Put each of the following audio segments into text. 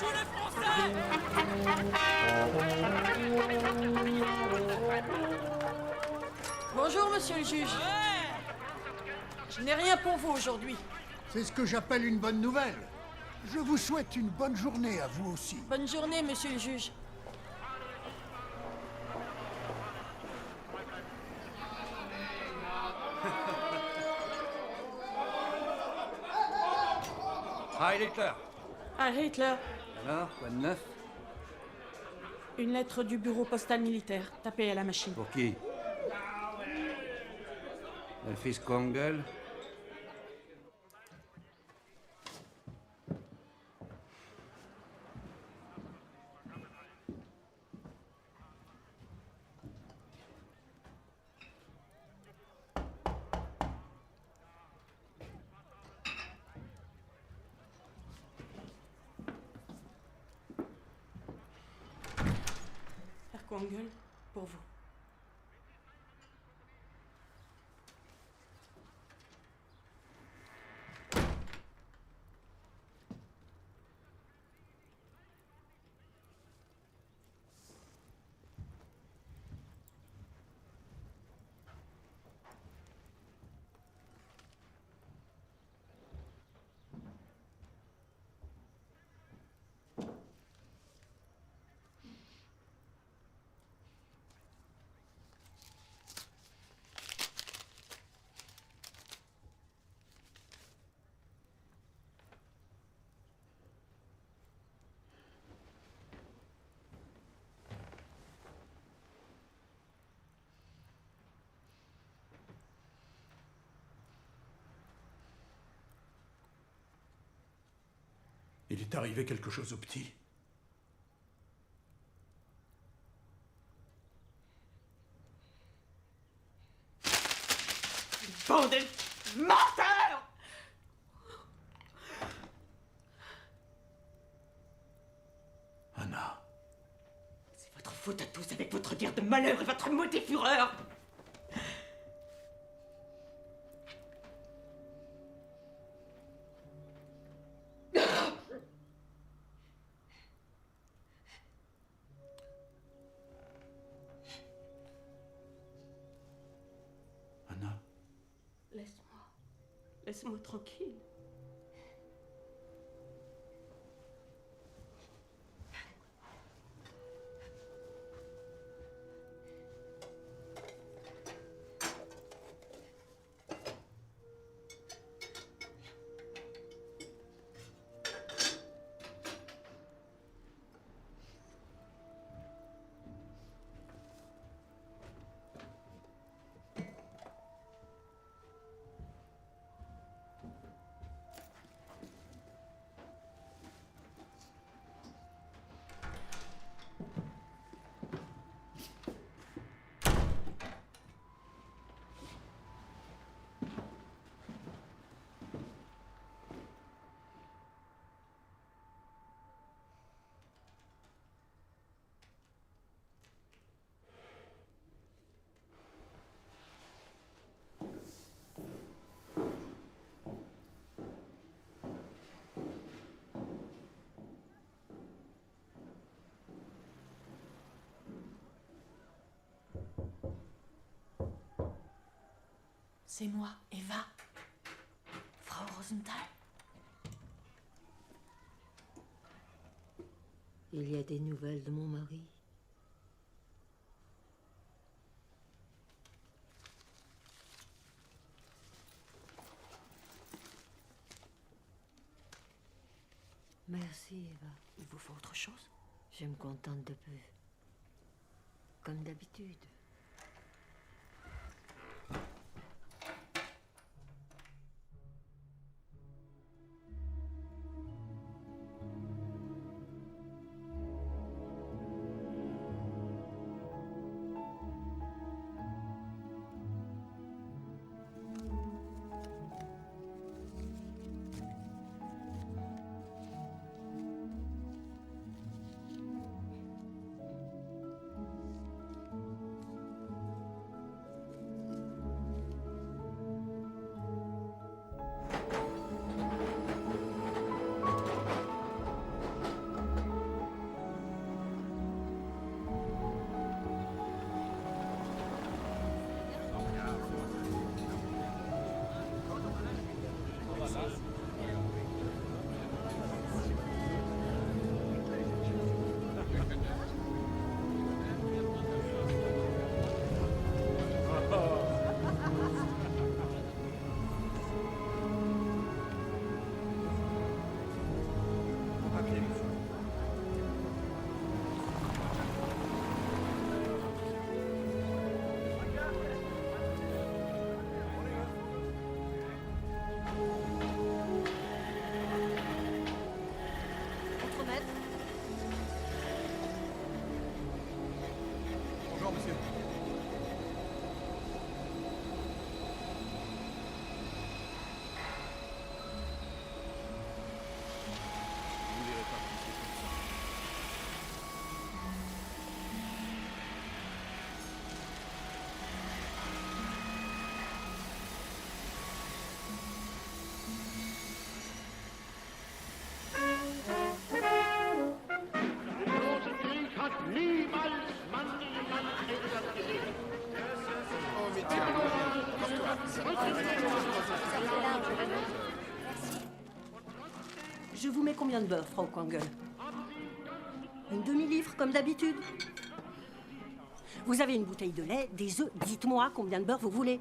tous les Français! Bonjour, monsieur le juge. Je n'ai rien pour vous aujourd'hui. C'est ce que j'appelle une bonne nouvelle. Je vous souhaite une bonne journée à vous aussi. Bonne journée, monsieur le juge. Heil Hitler. Ah, Hitler, Alors, quoi de neuf? une lettre du bureau postal militaire, tapée à la machine. Pour qui? Le fils Kongel? Herr Kongel, pour vous. Il est arrivé quelque chose au petit. Bande de menteurs! Anna. C'est votre faute à tous avec votre guerre de malheur et votre maudit fureur! Anna. Laisse-moi. Laisse-moi tranquille. C'est moi, Eva. Frau Rosenthal. Il y a des nouvelles de mon mari. Merci, Eva. Il vous faut autre chose? Je me contente de peu. Comme d'habitude. monsieur. Je vous mets combien de beurre, Frau Quangle? Une demi-livre, comme d'habitude. Vous avez une bouteille de lait, des œufs. Dites-moi combien de beurre vous voulez.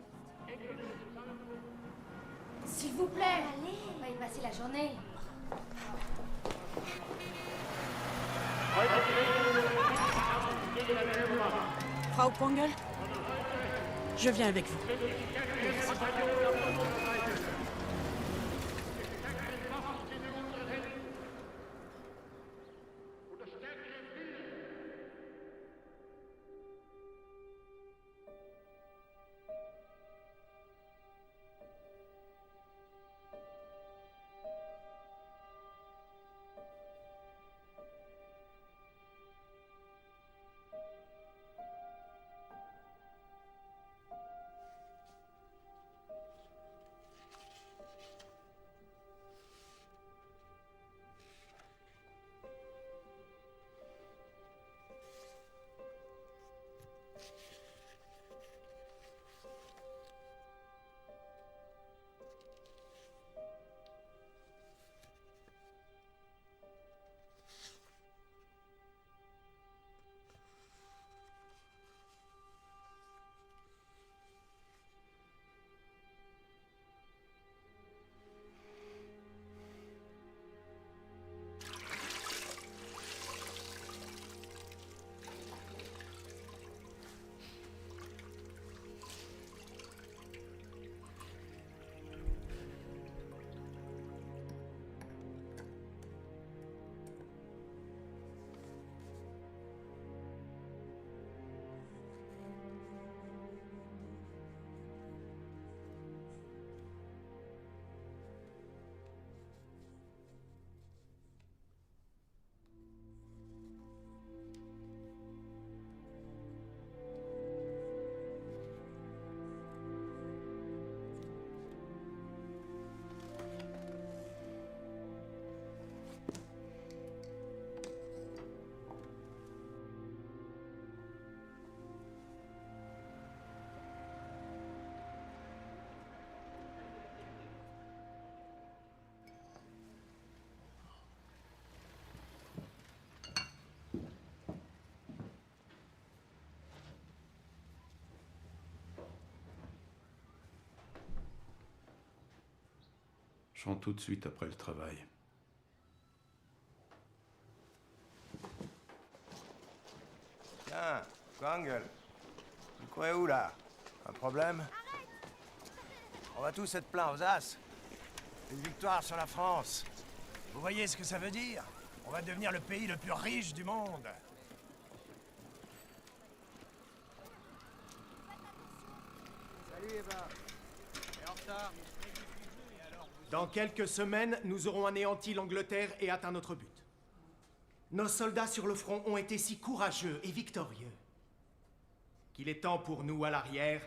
S'il vous plaît, allez, on va y passer la journée. Frau Quangle, je viens avec vous. Je rentre tout de suite après le travail. Tiens, Quangle, tu crois où là? Un problème? On va tous être pleins aux as. Une victoire sur la France. Vous voyez ce que ça veut dire? On va devenir le pays le plus riche du monde. Salut Eva. Et en retard? Dans quelques semaines, nous aurons anéanti l'Angleterre et atteint notre but. Nos soldats sur le front ont été si courageux et victorieux qu'il est temps pour nous, à l'arrière,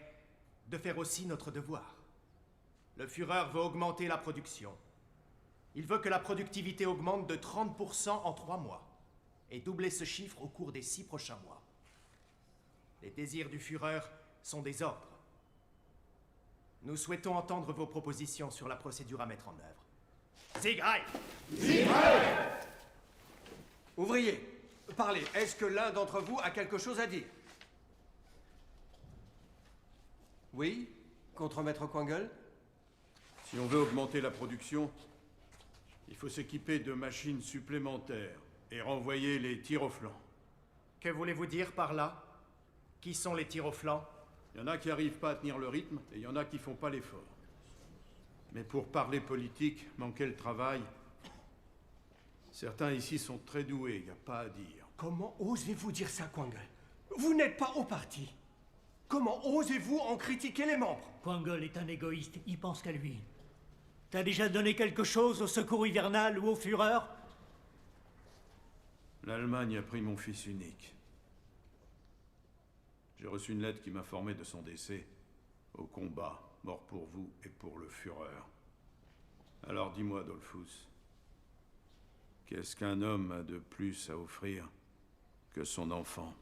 de faire aussi notre devoir. Le Führer veut augmenter la production. Il veut que la productivité augmente de 30% en 3 mois et doubler ce chiffre au cours des 6 prochains mois. Les désirs du Führer sont des ordres. Nous souhaitons entendre vos propositions sur la procédure à mettre en œuvre. Sieg Heil! Sieg Heil! Ouvriers, parlez. Est-ce que l'un d'entre vous a quelque chose à dire? Oui? Contre Maître Quangle? Si on veut augmenter la production, il faut s'équiper de machines supplémentaires et renvoyer les tirs au flanc. Que voulez-vous dire par là? Qui sont les tirs au flanc? Il y en a qui n'arrivent pas à tenir le rythme et il y en a qui font pas l'effort. Mais pour parler politique, manquer le travail, certains ici sont très doués, il n'y a pas à dire. Comment osez-vous dire ça, Quangle? Vous n'êtes pas au parti. Comment osez-vous en critiquer les membres? Quangle est un égoïste, il pense qu'à lui. T'as déjà donné quelque chose au secours hivernal ou au Führer? L'Allemagne a pris mon fils unique. J'ai reçu une lettre qui m'informait de son décès au combat, mort pour vous et pour le Führer. Alors dis-moi, Dollfuss, qu'est-ce qu'un homme a de plus à offrir que son enfant?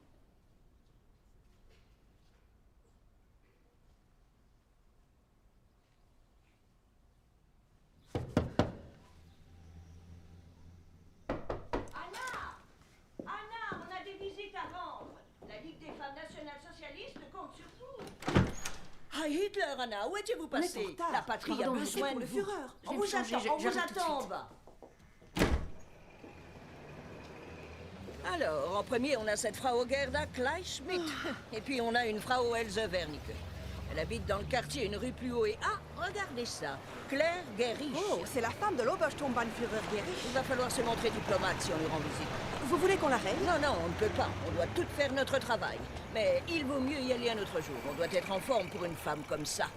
Anna, on a des visites à rendre. La Ligue des femmes nationales-socialistes compte sur vous. Ah, Hitler, Anna, où étiez-vous passé? La patrie a besoin de vous. On vous attend en bas. Alors, en premier, on a cette Frau Gerda Kleinschmidt. Et puis, on a une Frau Else Wernicke. Elle habite dans le quartier, une rue plus haut. Et regardez ça, Claire Gerich. Oh, c'est la femme de l'Obersturmbannführer Gerich. Il va falloir se montrer diplomate si on lui rend visite. Vous voulez qu'on l'arrête? Non, non, on ne peut pas. On doit toutes faire notre travail. Mais il vaut mieux y aller un autre jour. On doit être en forme pour une femme comme ça.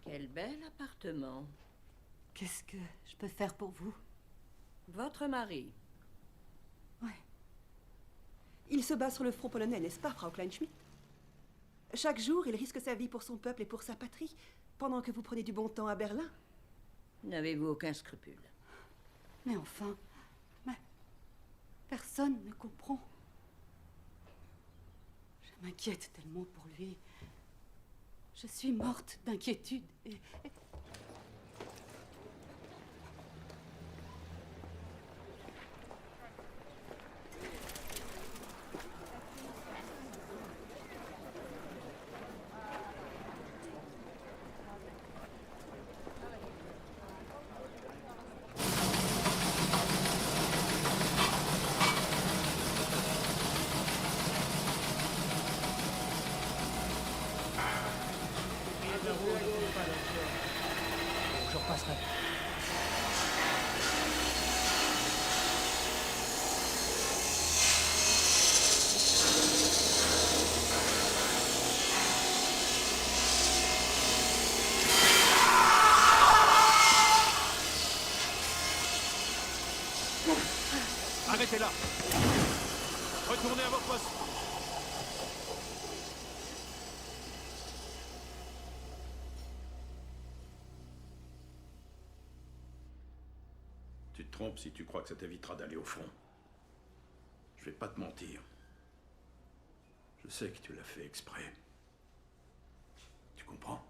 Quel bel appartement. Qu'est-ce que je peux faire pour vous? Votre mari. Il se bat sur le front polonais, n'est-ce pas, Frau Kleinschmidt? Chaque jour, il risque sa vie pour son peuple et pour sa patrie, pendant que vous prenez du bon temps à Berlin. N'avez-vous aucun scrupule? Mais enfin, personne ne comprend. Je m'inquiète tellement pour lui. Je suis morte d'inquiétude et... Je repasserai. Arrêtez là! Retournez à vos postes! Tu te trompes si tu crois que ça t'évitera d'aller au front. Je vais pas te mentir. Je sais que tu l'as fait exprès. Tu comprends?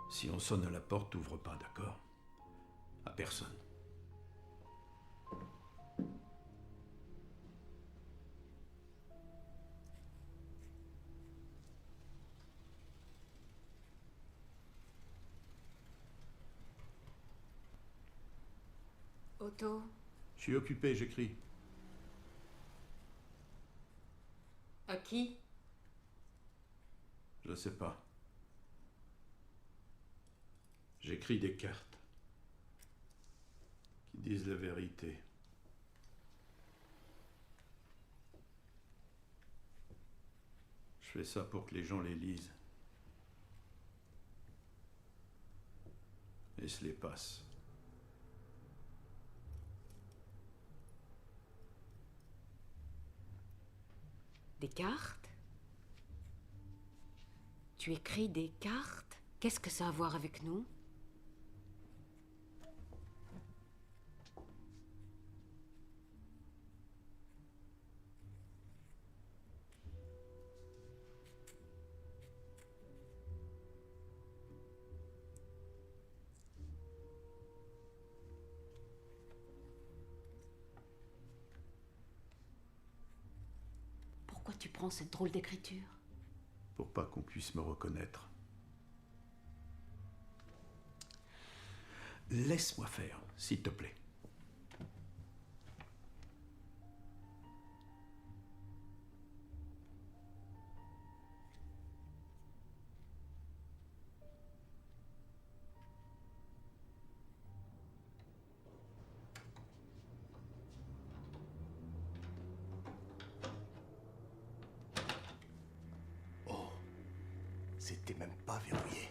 Si on sonne à la porte, t'ouvres pas, d'accord? À personne. Otto. Je suis occupé, j'écris. À qui? Je sais pas. J'écris des cartes qui disent la vérité. Je fais ça pour que les gens les lisent. Et se les passent. Des cartes? Tu écris des cartes? Qu'est-ce que ça a à voir avec nous? Pourquoi tu prends cette drôle d'écriture? Pour pas qu'on puisse me reconnaître. Laisse-moi faire, s'il te plaît. C'était même pas verrouillé.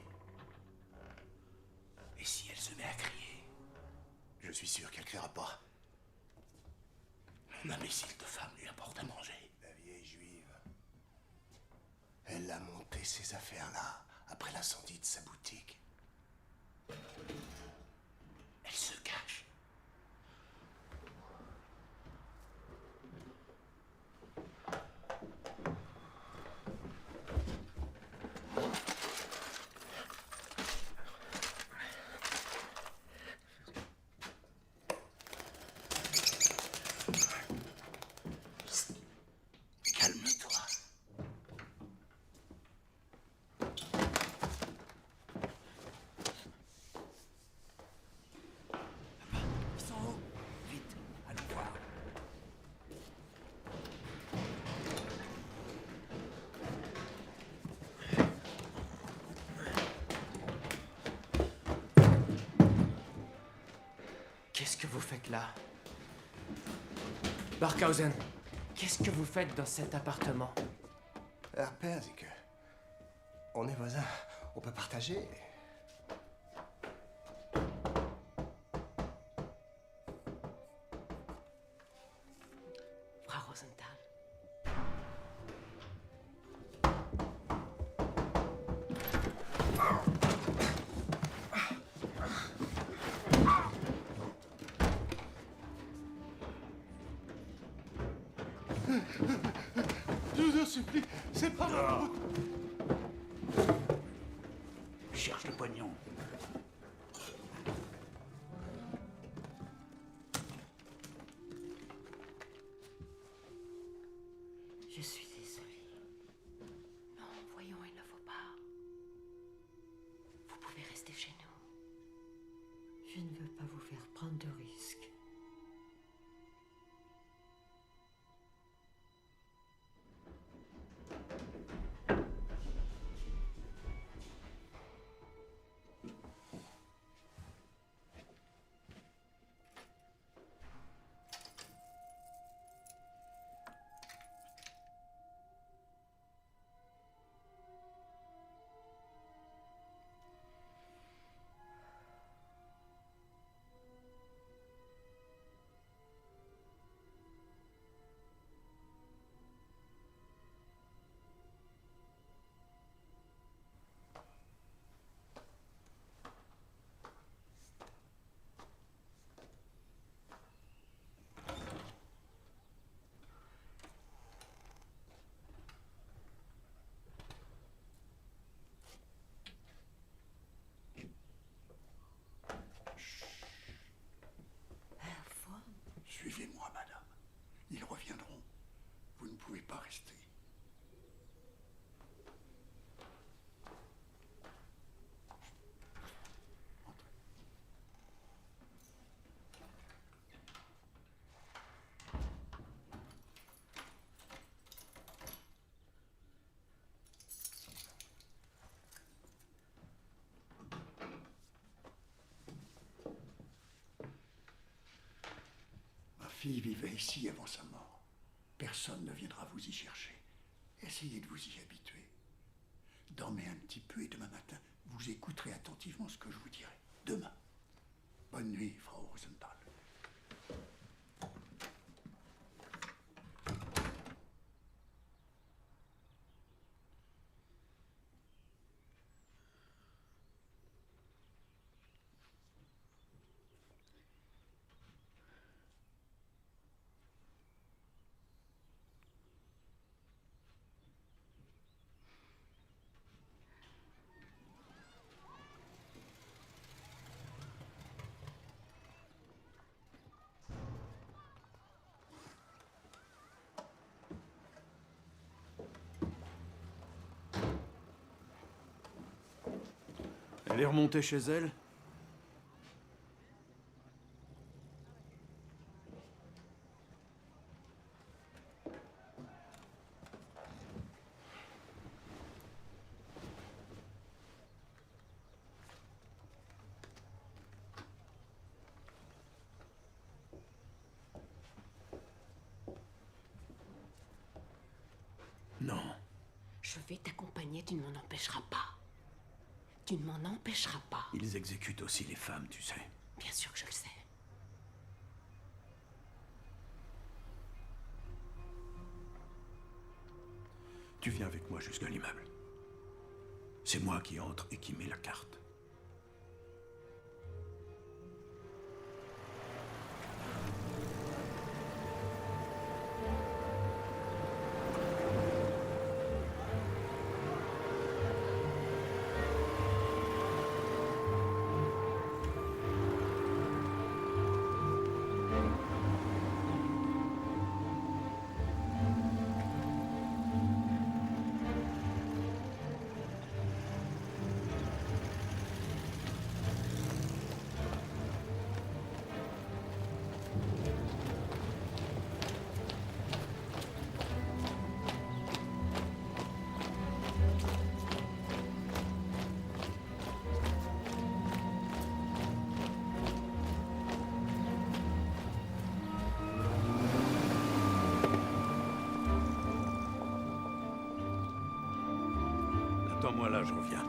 Et si elle se met à crier? Je suis sûr qu'elle criera pas. Mon imbécile de femme lui apporte à manger. La vieille juive. Elle a monté ces affaires-là après l'incendie de sa boutique. Elle se cache. Calme-toi. Ils sont où? Vite, allons voir. Qu'est-ce que vous faites là? Barkhausen, qu'est-ce que vous faites dans cet appartement? Herr Persike, on est voisins, on peut partager. Frau Rosenthal. Je vous en supplie, c'est pas moi. Cherche le pognon. Je suis désolée. Non, voyons, il ne faut pas. Vous pouvez rester chez nous. Je ne veux pas vous faire prendre de risques. fille vivait ici avant sa mort. Personne ne viendra vous y chercher. Essayez de vous y habituer. Dormez un petit peu et demain matin, vous écouterez attentivement ce que je vous dirai. Demain. Bonne nuit, Frau Rosenthal. Elle est remontée chez elle? Non. Je vais t'accompagner, tu ne m'en empêcheras pas. Tu ne m'en empêcheras pas. Ils exécutent aussi les femmes, tu sais. Bien sûr que je le sais. Tu viens avec moi jusqu'à l'immeuble. C'est moi qui entre et qui mets la carte. Attends-moi là, je reviens.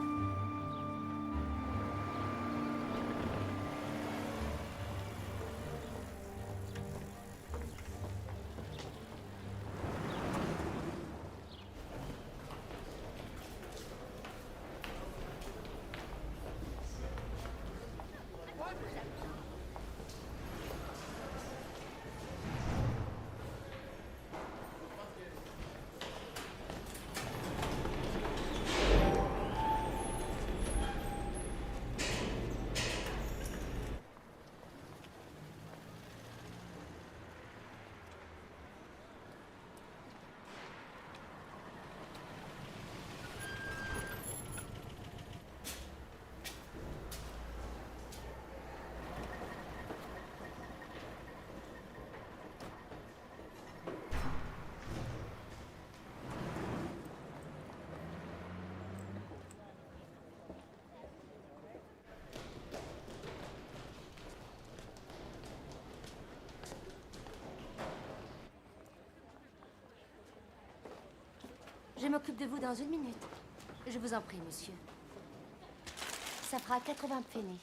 Je m'occupe de vous dans 1 minute. Je vous en prie, monsieur. Ça fera 80 pfennig.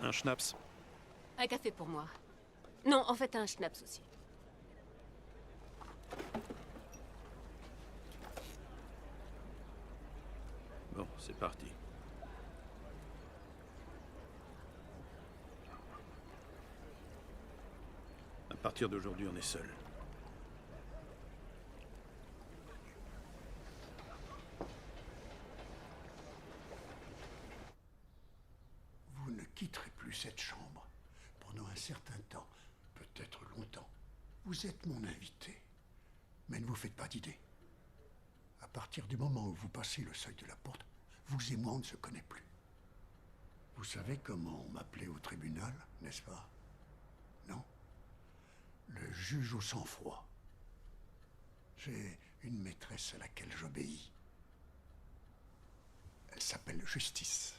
Un schnapps. Un café pour moi. Non, en fait, un schnapps aussi. Bon, c'est parti. À partir d'aujourd'hui, on est seul. Vous ne quitterez plus cette chambre pendant un certain temps, peut-être longtemps. Vous êtes mon invité, mais ne vous faites pas d'idée. À partir du moment où vous passez le seuil de la porte, vous et moi, on ne se connaît plus. Vous savez comment on m'appelait au tribunal, n'est-ce pas? Non? Le juge au sang-froid. J'ai une maîtresse à laquelle j'obéis. Elle s'appelle Justice.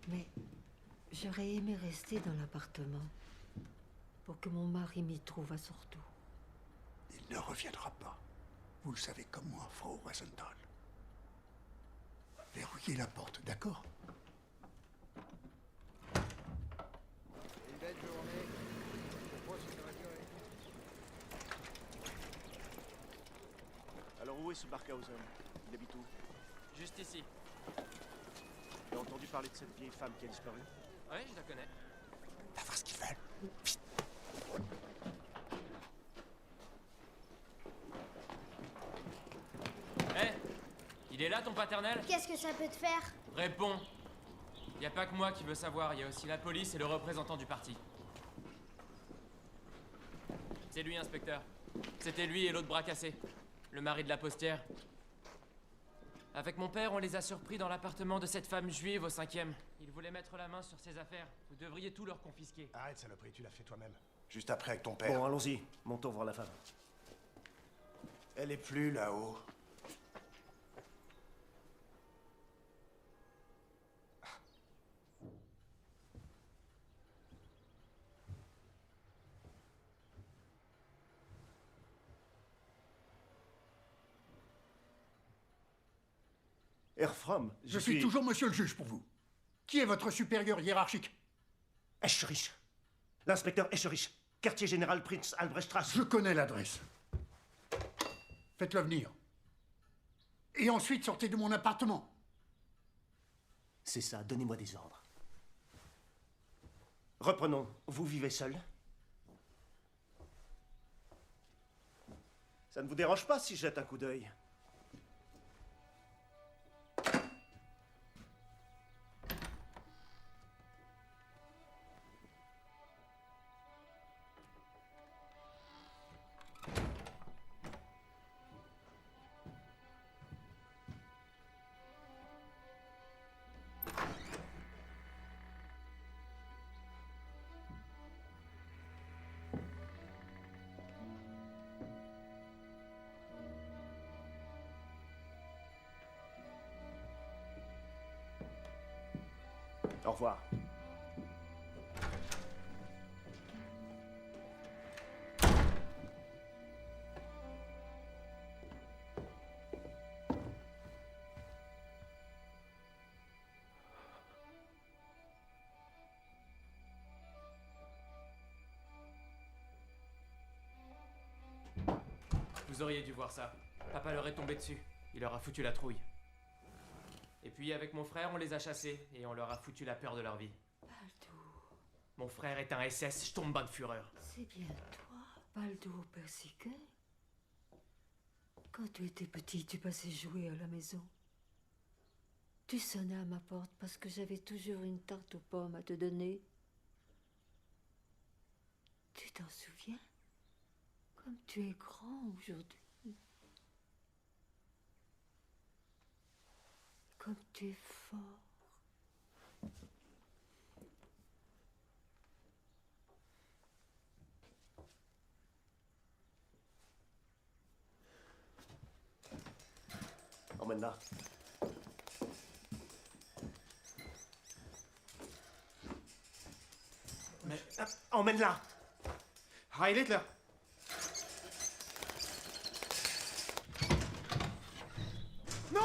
Mais j'aurais aimé rester dans l'appartement pour que mon mari m'y trouve à son retour. Il ne reviendra pas. Vous le savez comme moi, Frau Rosenthal. Verrouillez la porte, d'accord? Une belle journée. Je crois que ça va durer. Alors où est ce Barkhausen? Il habite où? Juste ici. Tu as entendu parler de cette vieille femme qui a disparu? Ouais, je la connais. Va voir ce qu'ils veulent. Vite. Hé, il est là ton paternel? Qu'est-ce que ça peut te faire? Réponds. Y a pas que moi qui veux savoir, y a aussi la police et le représentant du parti. C'est lui, inspecteur. C'était lui et l'autre bras cassé. Le mari de la postière. Avec mon père, on les a surpris dans l'appartement de cette femme juive au 5e. Ils voulaient mettre la main sur ses affaires. Vous devriez tout leur confisquer. Arrête, saloperie, tu l'as fait toi-même. Juste après avec ton père. Bon, allons-y. Montons voir la femme. Elle est plus là-haut. Herr Fromm, Je suis toujours monsieur le juge pour vous. Qui est votre supérieur hiérarchique? Escherich. L'inspecteur Escherich. Quartier général Prinz Albrechtstrasse. Je connais l'adresse. Faites-le venir. Et ensuite, sortez de mon appartement. C'est ça, donnez-moi des ordres. Reprenons. Vous vivez seul? Ça ne vous dérange pas si je jette un coup d'œil? Au revoir. Vous auriez dû voir ça. Papa leur est tombé dessus. Il leur a foutu la trouille. Et puis avec mon frère, on les a chassés et on leur a foutu la peur de leur vie. Baldur. Mon frère est un SS, je tombe bas de fureur. C'est bien toi, Baldur Persiquet. Quand tu étais petit, tu passais jouer à la maison. Tu sonnais à ma porte parce que j'avais toujours une tarte aux pommes à te donner. Tu t'en souviens? Comme tu es grand aujourd'hui. Comme tu es fort. Emmène-la. Mais... Emmène-la. Heil Hitler. Non!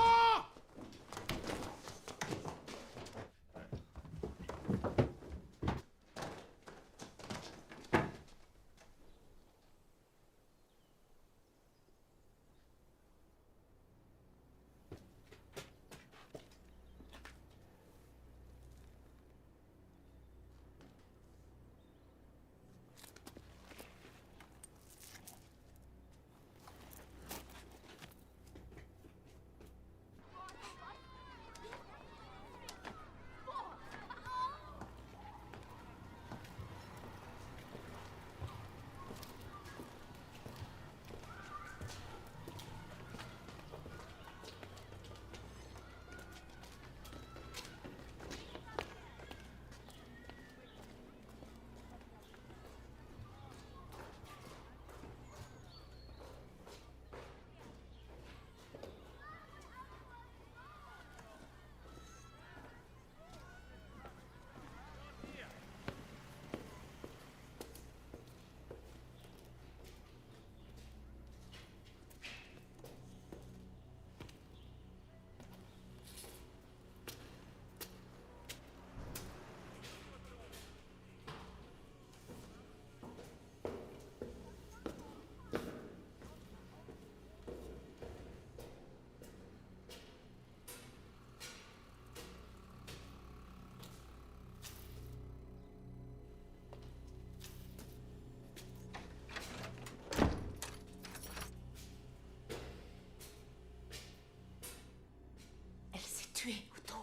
tué, Otto.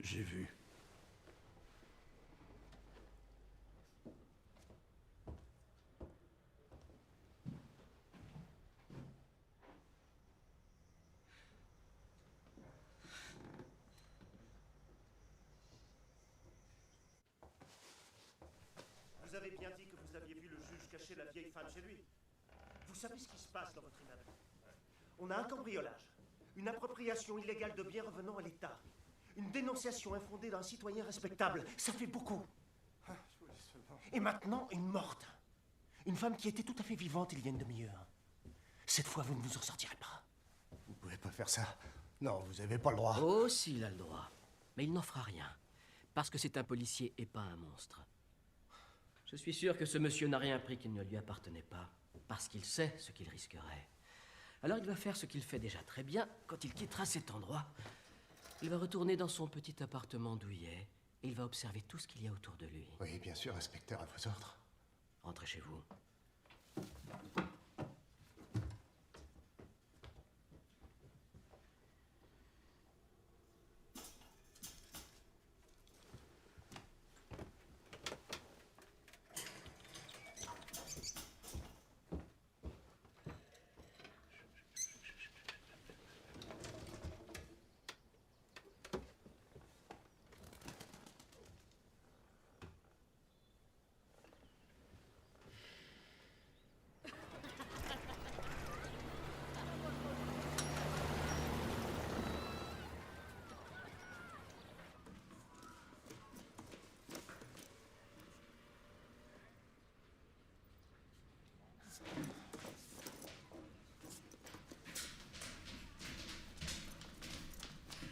J'ai vu. Vous avez bien dit que vous aviez vu le juge cacher la vieille femme chez lui. Vous savez ce qui se passe dans votre immeuble? On a un cambriolage, une appropriation illégale de biens revenant à l'État, une dénonciation infondée d'un citoyen respectable. Ça fait beaucoup. Et maintenant, une morte. Une femme qui était tout à fait vivante il y a une demi-heure. Cette fois, vous ne vous en sortirez pas. Vous pouvez pas faire ça. Non, vous avez pas le droit. Oh, si, il a le droit. Mais il n'en fera rien. Parce que c'est un policier et pas un monstre. Je suis sûr que ce monsieur n'a rien pris qui ne lui appartenait pas. Parce qu'il sait ce qu'il risquerait. Alors il va faire ce qu'il fait déjà très bien quand il quittera cet endroit. Il va retourner dans son petit appartement douillet et il va observer tout ce qu'il y a autour de lui. Oui, bien sûr, inspecteur, à vos ordres. Rentrez chez vous.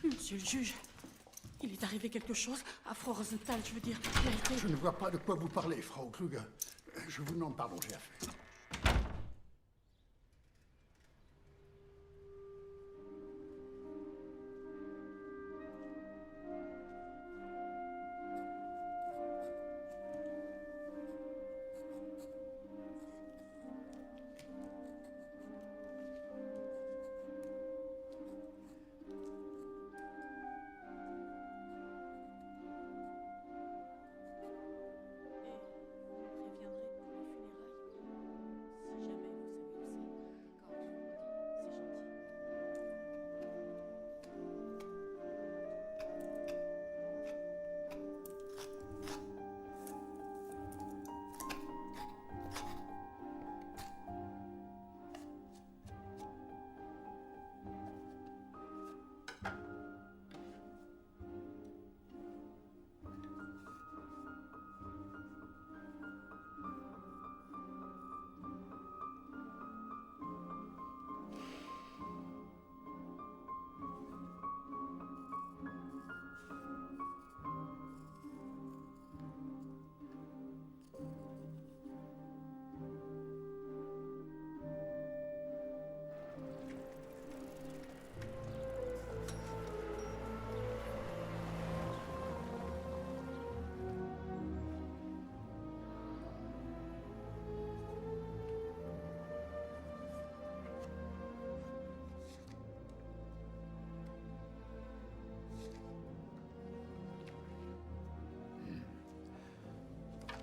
Monsieur le juge, il est arrivé quelque chose à Frau Rosenthal, je veux dire. Il a été... Je ne vois pas de quoi vous parlez, Frau Kluge. Je vous demande pardon, j'ai affaire.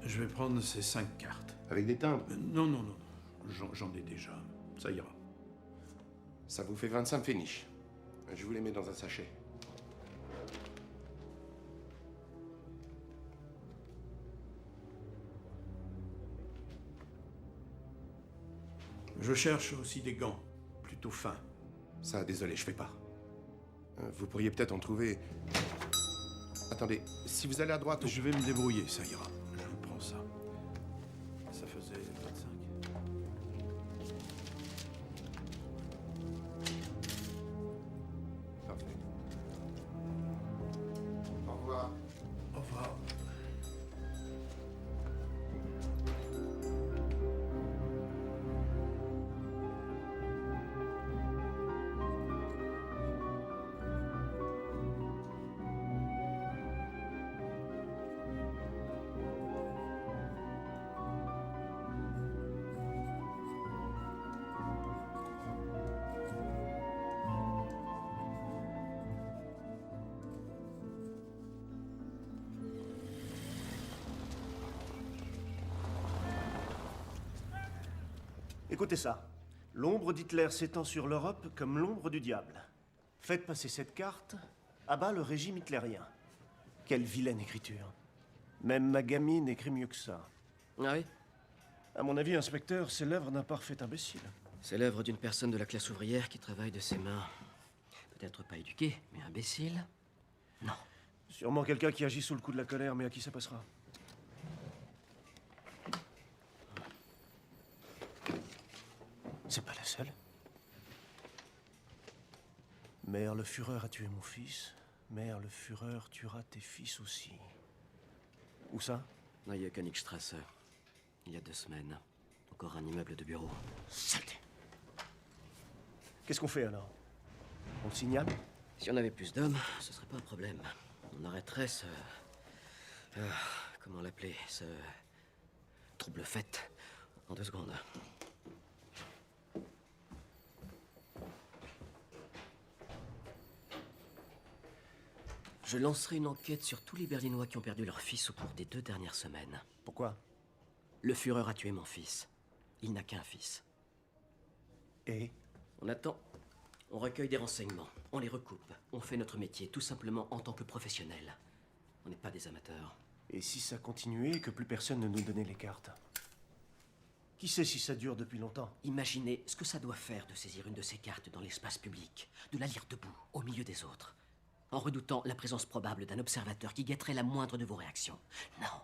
Je vais prendre ces 5 cartes. Avec des timbres? Non, non, non. J'en ai déjà. Ça ira. Ça vous fait 25 Pfennig. Je vous les mets dans un sachet. Je cherche aussi des gants, plutôt fins. Ça, désolé, je fais pas. Vous pourriez peut-être en trouver... Attendez, si vous allez à droite... Je vais me débrouiller, ça ira. Je vous prends ça. Ça faisait 25. Parfait. Au revoir. Au revoir. Écoutez ça. L'ombre d'Hitler s'étend sur l'Europe comme l'ombre du diable. Faites passer cette carte, abat le régime hitlérien. Quelle vilaine écriture. Même ma gamine écrit mieux que ça. Ah oui? À mon avis, inspecteur, c'est l'œuvre d'un parfait imbécile. C'est l'œuvre d'une personne de la classe ouvrière qui travaille de ses mains. Peut-être pas éduquée, mais imbécile? Non. Sûrement quelqu'un qui agit sous le coup de la colère, mais à qui ça passera? C'est pas la seule. Mère, le Führer a tué mon fils. Mère, le Führer tuera tes fils aussi. Où ça? Neue Königstrasse. Il y a 2 semaines. Encore un immeuble de bureau. Saleté! Qu'est-ce qu'on fait alors? On le signale? Si on avait plus d'hommes, ce serait pas un problème. On arrêterait ce... comment l'appeler? Ce... trouble-fête. En 2 secondes. Je lancerai une enquête sur tous les Berlinois qui ont perdu leur fils au cours des 2 dernières semaines. Pourquoi? Le Führer a tué mon fils. Il n'a qu'un fils. Et? On attend. On recueille des renseignements. On les recoupe. On fait notre métier, tout simplement en tant que professionnels. On n'est pas des amateurs. Et si ça continuait et que plus personne ne nous donnait les cartes? Qui sait si ça dure depuis longtemps? Imaginez ce que ça doit faire de saisir une de ces cartes dans l'espace public, de la lire debout, au milieu des autres, en redoutant la présence probable d'un observateur qui guetterait la moindre de vos réactions. Non.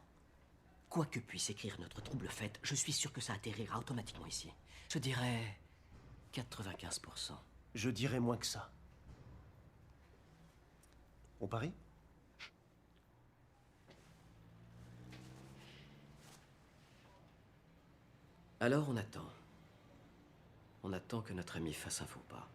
Quoi que puisse écrire notre trouble-fête, je suis sûr que ça atterrira automatiquement ici. Je dirais 95%. Je dirais moins que ça. On parie? Alors on attend. On attend que notre ami fasse un faux pas.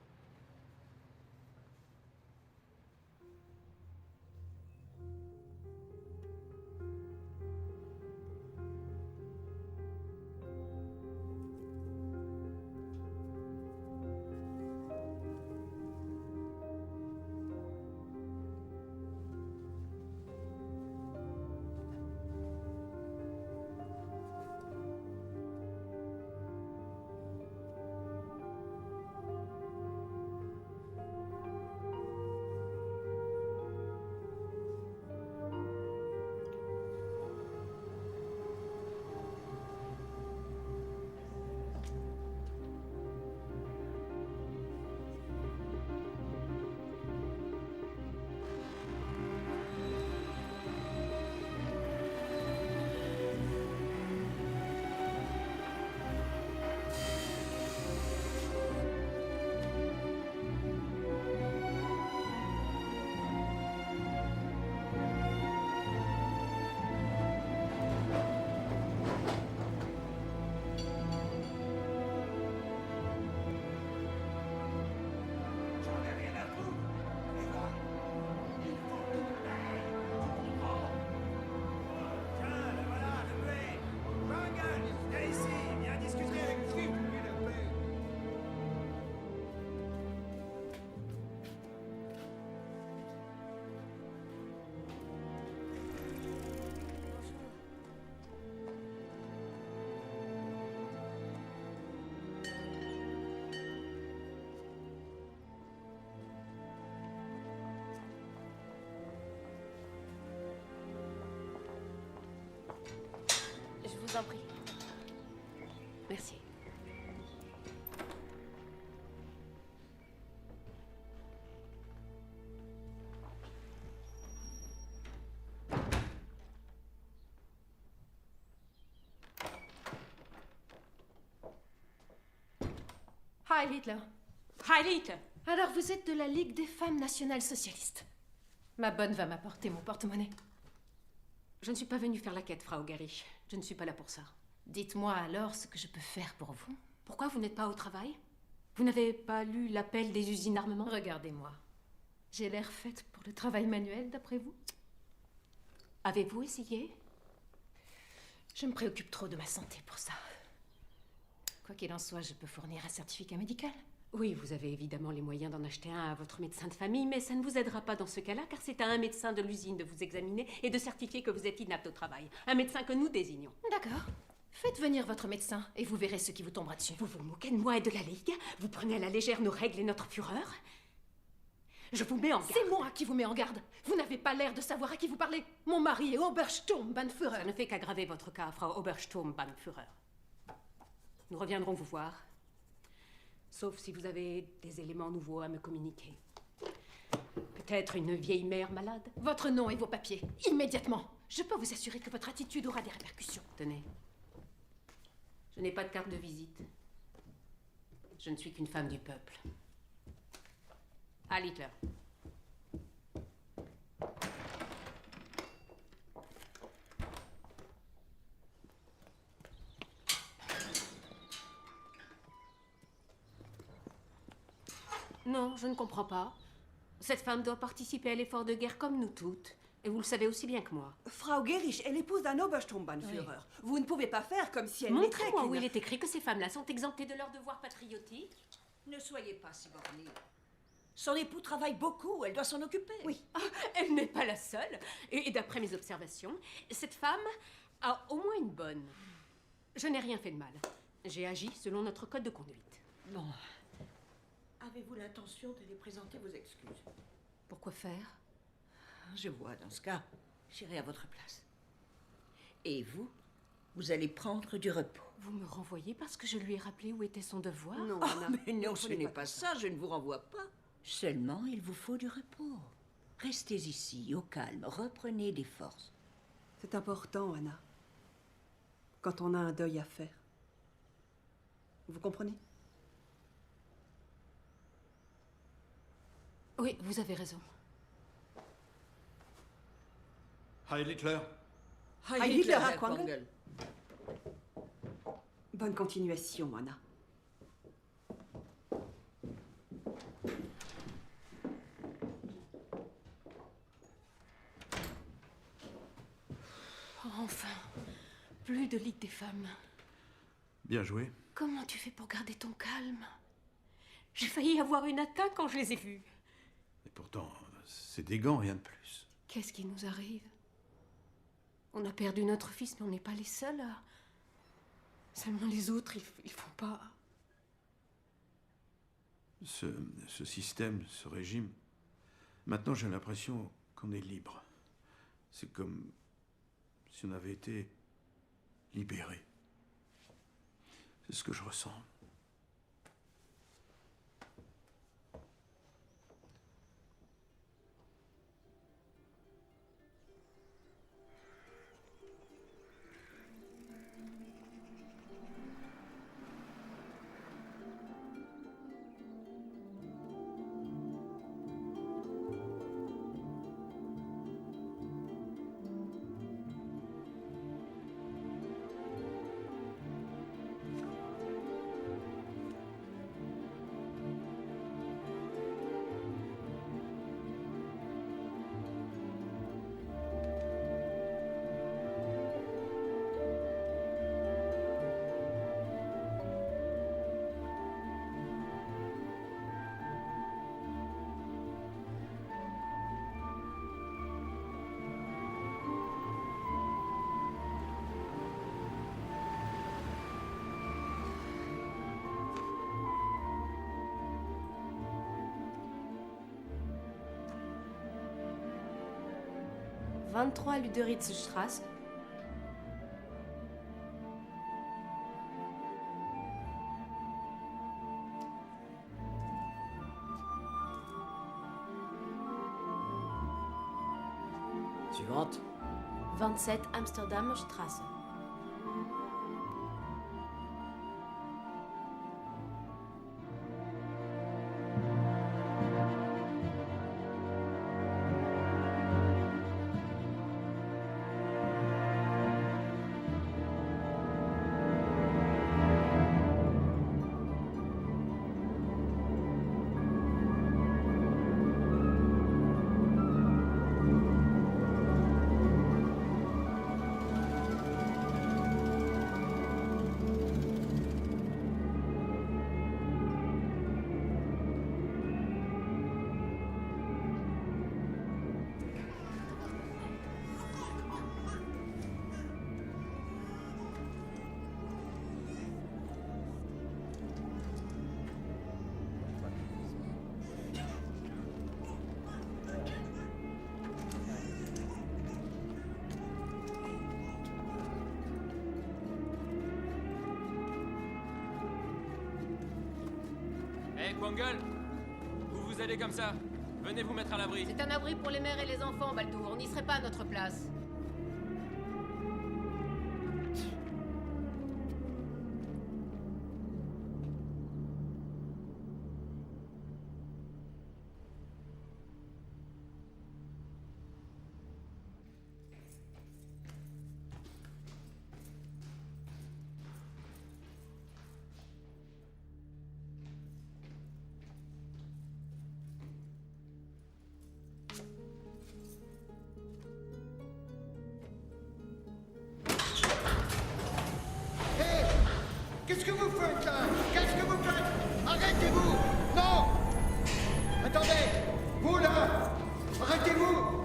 Je vous en prie. Merci. Heil Hitler. Heil Hitler. Alors vous êtes de la Ligue des femmes nationales socialistes. Ma bonne va m'apporter mon porte-monnaie. Je ne suis pas venue faire la quête, Frau Gerich. Je ne suis pas là pour ça. Dites-moi alors ce que je peux faire pour vous. Pourquoi vous n'êtes pas au travail? Vous n'avez pas lu l'appel des usines d'armement? Regardez-moi. J'ai l'air faite pour le travail manuel, d'après vous? Avez-vous essayé? Je me préoccupe trop de ma santé pour ça. Quoi qu'il en soit, je peux fournir un certificat médical. Oui, vous avez évidemment les moyens d'en acheter un à votre médecin de famille, mais ça ne vous aidera pas dans ce cas-là, car c'est à un médecin de l'usine de vous examiner et de certifier que vous êtes inapte au travail. Un médecin que nous désignons. D'accord. Faites venir votre médecin et vous verrez ce qui vous tombera dessus. Vous vous moquez de moi et de la Ligue? Vous prenez à la légère nos règles et notre fureur? Je vous mets en garde. C'est moi qui vous mets en garde. Vous n'avez pas l'air de savoir à qui vous parlez. Mon mari est Obersturmbannführer. Ça ne fait qu'aggraver votre cas, Frau Obersturmbannführer. Nous reviendrons vous voir. Sauf si vous avez des éléments nouveaux à me communiquer. Peut-être une vieille mère malade? Votre nom et vos papiers, immédiatement. Je peux vous assurer que votre attitude aura des répercussions. Tenez. Je n'ai pas de carte de visite. Je ne suis qu'une femme du peuple. Heil Hitler. Non, je ne comprends pas. Cette femme doit participer à l'effort de guerre comme nous toutes. Et vous le savez aussi bien que moi. Frau Gerisch est l'épouse d'un Obersturmbannführer. Oui. Vous ne pouvez pas faire comme si elle n'était Montrez-moi où il est écrit que ces femmes-là sont exemptées de leurs devoirs patriotiques. Ne soyez pas si bornée. Son époux travaille beaucoup, elle doit s'en occuper. Oui, elle n'est pas la seule. Et d'après mes observations, cette femme a au moins une bonne. Je n'ai rien fait de mal. J'ai agi selon notre code de conduite. Bon. Avez-vous l'intention de lui présenter vos excuses? Pourquoi faire? Je vois, dans ce cas, j'irai à votre place. Et vous, vous allez prendre du repos. Vous me renvoyez parce que je lui ai rappelé où était son devoir? Non, mais non, ce n'est pas ça, je ne vous renvoie pas. Seulement, il vous faut du repos. Restez ici, au calme, reprenez des forces. C'est important, Anna. Quand on a un deuil à faire. Vous comprenez? Oui, vous avez raison. Heil Hitler. Heil Hitler, Herr Quangle. Bonne continuation, Anna. Enfin, plus de Ligue des femmes. Bien joué. Comment tu fais pour garder ton calme? J'ai failli avoir une atteinte quand je les ai vus. Et pourtant, c'est des gants, rien de plus. Qu'est-ce qui nous arrive? On a perdu notre fils, mais on n'est pas les seuls. Seulement les autres, ils font pas... Ce système, ce régime, maintenant j'ai l'impression qu'on est libre. C'est comme si on avait été libéré. C'est ce que je ressens. « 23 Luderitzstraße. Suivante. 27 Amsterdamer Straße. Quangle, où vous allez comme ça? Venez vous mettre à l'abri. C'est un abri pour les mères et les enfants, Baltour. On n'y serait pas à notre place. Qu'est-ce que vous faites là? Qu'est-ce que vous faites? Arrêtez-vous! Non! Attendez! Vous là! Arrêtez-vous!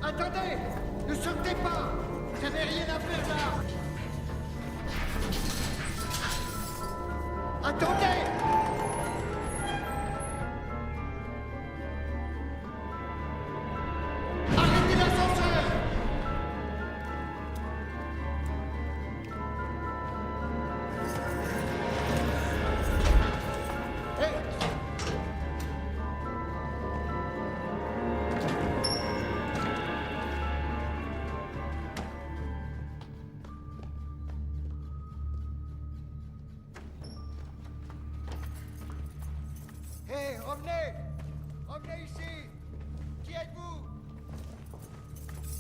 Attendez! Ne sortez pas! Vous n'avez rien à faire là! Attendez! Arrêtez l'ascenseur! Hé, revenez! Revenez ici! Qui êtes-vous?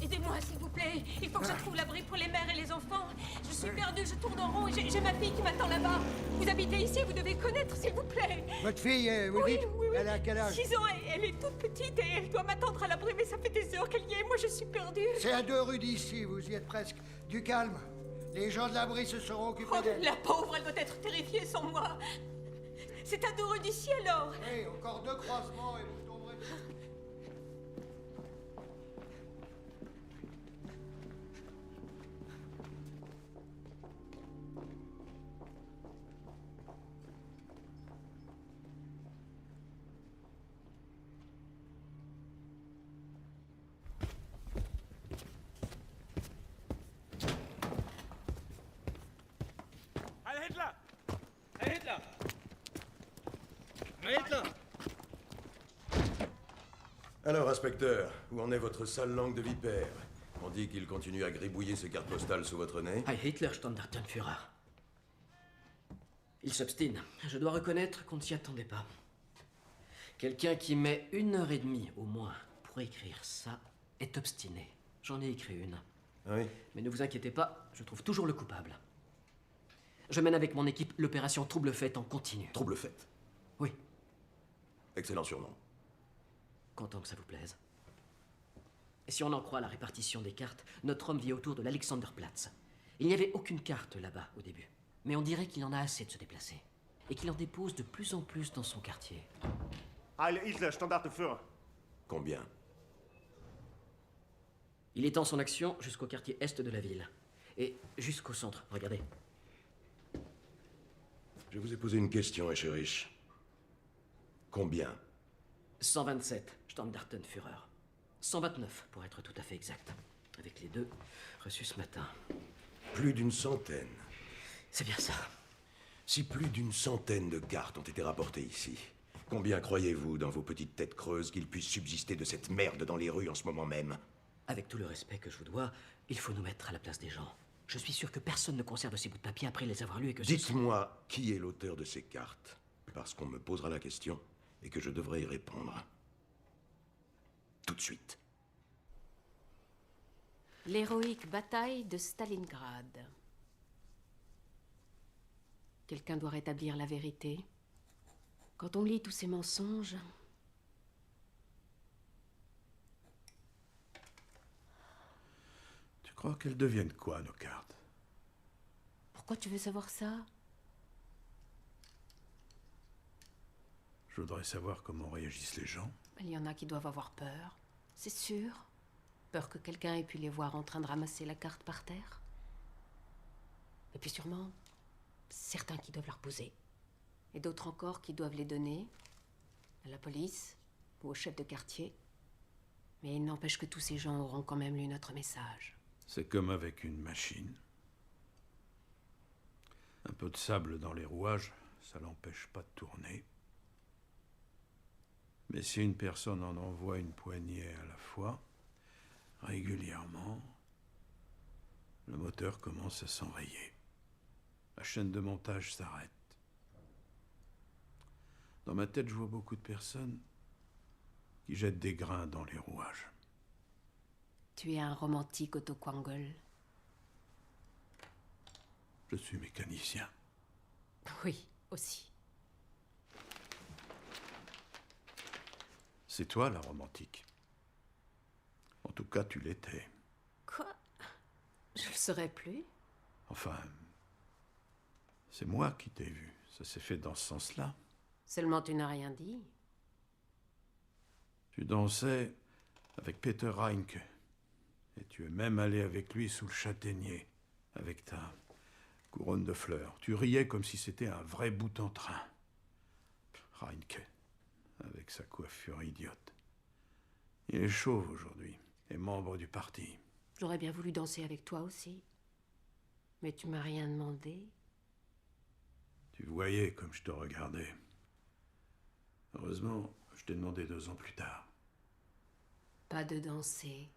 Aidez-moi, s'il vous plaît. Il faut que je trouve l'abri pour les mères et les enfants. Je suis perdue, je tourne en rond et j'ai ma fille qui m'attend là-bas. Vous habitez ici, vous devez connaître, s'il vous plaît. Votre fille, vous Oui, dites? oui, oui. Elle a quel âge? 6 ans, elle est toute petite et elle doit m'attendre à l'abri, mais ça fait des heures qu'elle y est. Moi, je suis perdue. C'est à 2 rues d'ici, vous y êtes presque. Du calme. Les gens de l'abri se seront occupés Oh, d'elle. la pauvre, elle doit être terrifiée sans moi. C'est à 2 rues d'ici, alors. Oui, encore 2 croisements et vous tomberez. Heil Hitler! Heil Hitler! Heil Hitler! Alors, inspecteur, où en est votre sale langue de vipère? On dit qu'il continue à gribouiller ses cartes postales sous votre nez. Heil Hitler, Standartenführer. Il s'obstine. Je dois reconnaître qu'on ne s'y attendait pas. Quelqu'un qui met 1h30 au moins pour écrire ça est obstiné. J'en ai écrit une. Oui. Mais ne vous inquiétez pas, je trouve toujours le coupable. Je mène avec mon équipe l'opération Trouble Fête en continu. Trouble Fête? Oui. Excellent surnom. Content que ça vous plaise. Et si on en croit la répartition des cartes, notre homme vit autour de l'Alexanderplatz. Il n'y avait aucune carte là-bas au début. Mais on dirait qu'il en a assez de se déplacer. Et qu'il en dépose de plus en plus dans son quartier. Heil Hitler, Standartenführer. Combien? Il étend son action jusqu'au quartier est de la ville. Et jusqu'au centre, regardez. Je vous ai posé une question, Escherich. Combien? 127, Standartenführer. 129, pour être tout à fait exact. Avec les deux reçus ce matin. Plus d'une centaine. C'est bien ça. Si plus d'une centaine de cartes ont été rapportées ici, combien croyez-vous, dans vos petites têtes creuses, qu'il puisse subsister de cette merde dans les rues en ce moment même? Avec tout le respect que je vous dois, il faut nous mettre à la place des gens. Je suis sûr que personne ne conserve ces bouts de papier après les avoir lus et que... Dites-moi qui est l'auteur de ces cartes, parce qu'on me posera la question et que je devrais y répondre. Tout de suite. L'héroïque bataille de Stalingrad. Quelqu'un doit rétablir la vérité. Quand on lit tous ces mensonges... Tu crois qu'elles deviennent quoi, nos cartes? Pourquoi tu veux savoir ça? Je voudrais savoir comment réagissent les gens. Il y en a qui doivent avoir peur, c'est sûr. Peur que quelqu'un ait pu les voir en train de ramasser la carte par terre. Et puis sûrement, certains qui doivent la reposer. Et d'autres encore qui doivent les donner à la police ou au chef de quartier. Mais il n'empêche que tous ces gens auront quand même lu notre message. C'est comme avec une machine. Un peu de sable dans les rouages, ça l'empêche pas de tourner. Mais si une personne en envoie une poignée à la fois, régulièrement, le moteur commence à s'enrayer. La chaîne de montage s'arrête. Dans ma tête, je vois beaucoup de personnes qui jettent des grains dans les rouages. Tu es un romantique, Otto Quangle. Je suis mécanicien. Oui, aussi. C'est toi la romantique. En tout cas, tu l'étais. Quoi? Je le serais plus? Enfin, c'est moi qui t'ai vu. Ça s'est fait dans ce sens-là. Seulement tu n'as rien dit. Tu dansais avec Peter Reinke. Et tu es même allé avec lui sous le châtaignier, avec ta couronne de fleurs. Tu riais comme si c'était un vrai bout en train. Reinke, avec sa coiffure idiote. Il est chauve aujourd'hui, et membre du parti. J'aurais bien voulu danser avec toi aussi. Mais tu m'as rien demandé. Tu voyais comme je te regardais. Heureusement, je t'ai demandé 2 ans plus tard. Pas de danser.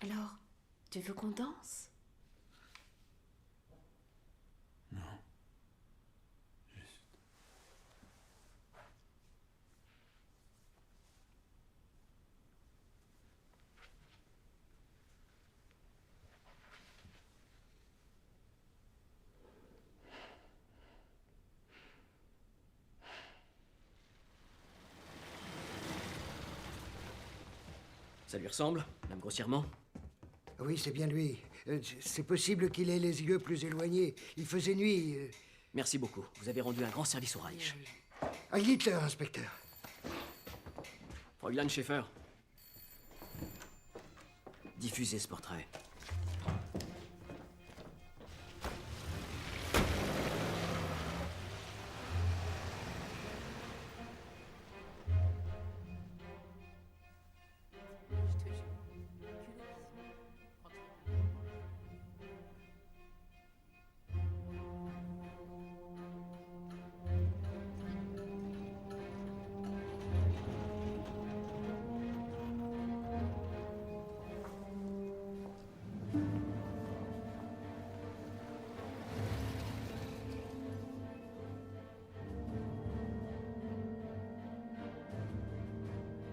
Alors, tu veux qu'on danse? Non. Juste. Ça lui ressemble, même grossièrement? Oui, c'est bien lui. C'est possible qu'il ait les yeux plus éloignés. Il faisait nuit. Merci beaucoup. Vous avez rendu un grand service au Reich. Heil Hitler, inspecteur. Fräulein Schaeffer. Diffusez ce portrait.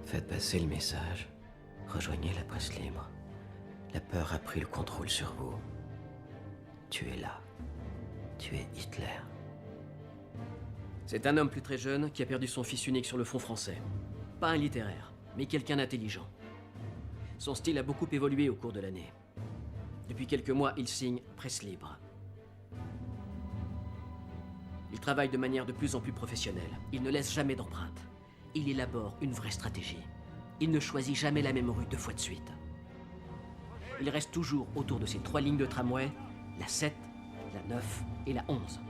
Faites passer le message. Rejoignez la presse libre. La peur a pris le contrôle sur vous. Tu es là. Tu es Hitler. C'est un homme plus très jeune qui a perdu son fils unique sur le front français. Pas un littéraire, mais quelqu'un d'intelligent. Son style a beaucoup évolué au cours de l'année. Depuis quelques mois, il signe Presse Libre. Il travaille de manière de plus en plus professionnelle. Il ne laisse jamais d'empreinte. Il élabore une vraie stratégie. Il ne choisit jamais la même rue 2 fois de suite. Il reste toujours autour de ces 3 lignes de tramway, la 7, la 9 et la 11.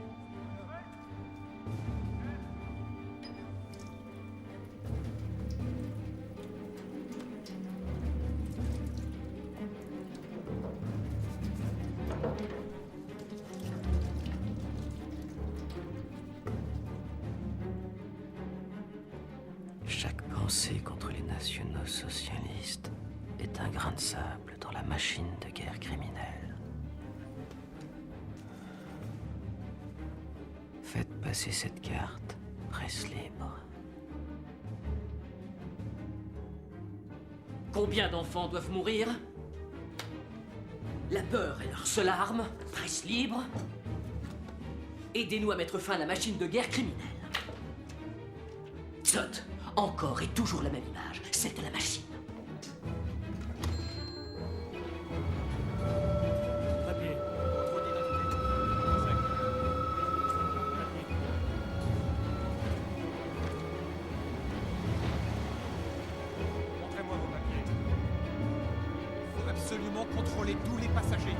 Chaque pensée contre les nationaux socialistes est un grain de sable dans la machine de guerre criminelle. Faites passer cette carte, presse libre. Combien d'enfants doivent mourir? La peur est leur seule arme, presse libre. Aidez-nous à mettre fin à la machine de guerre criminelle. Zod, encore et toujours la même image, celle de la machine. Papier. Trop d'identité. absolument contrôler tous les passagers.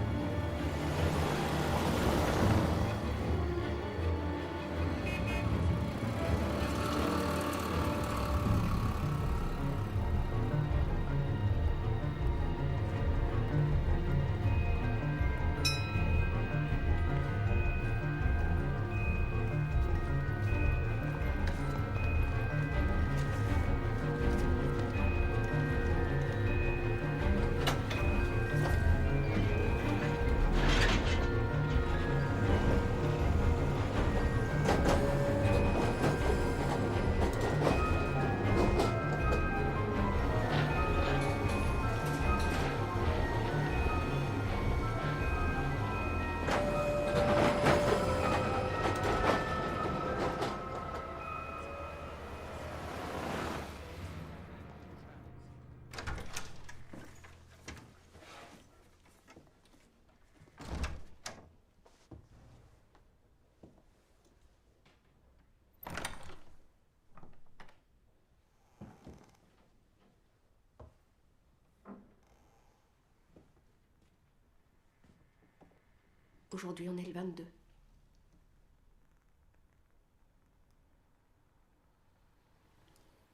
Aujourd'hui, on est le 22.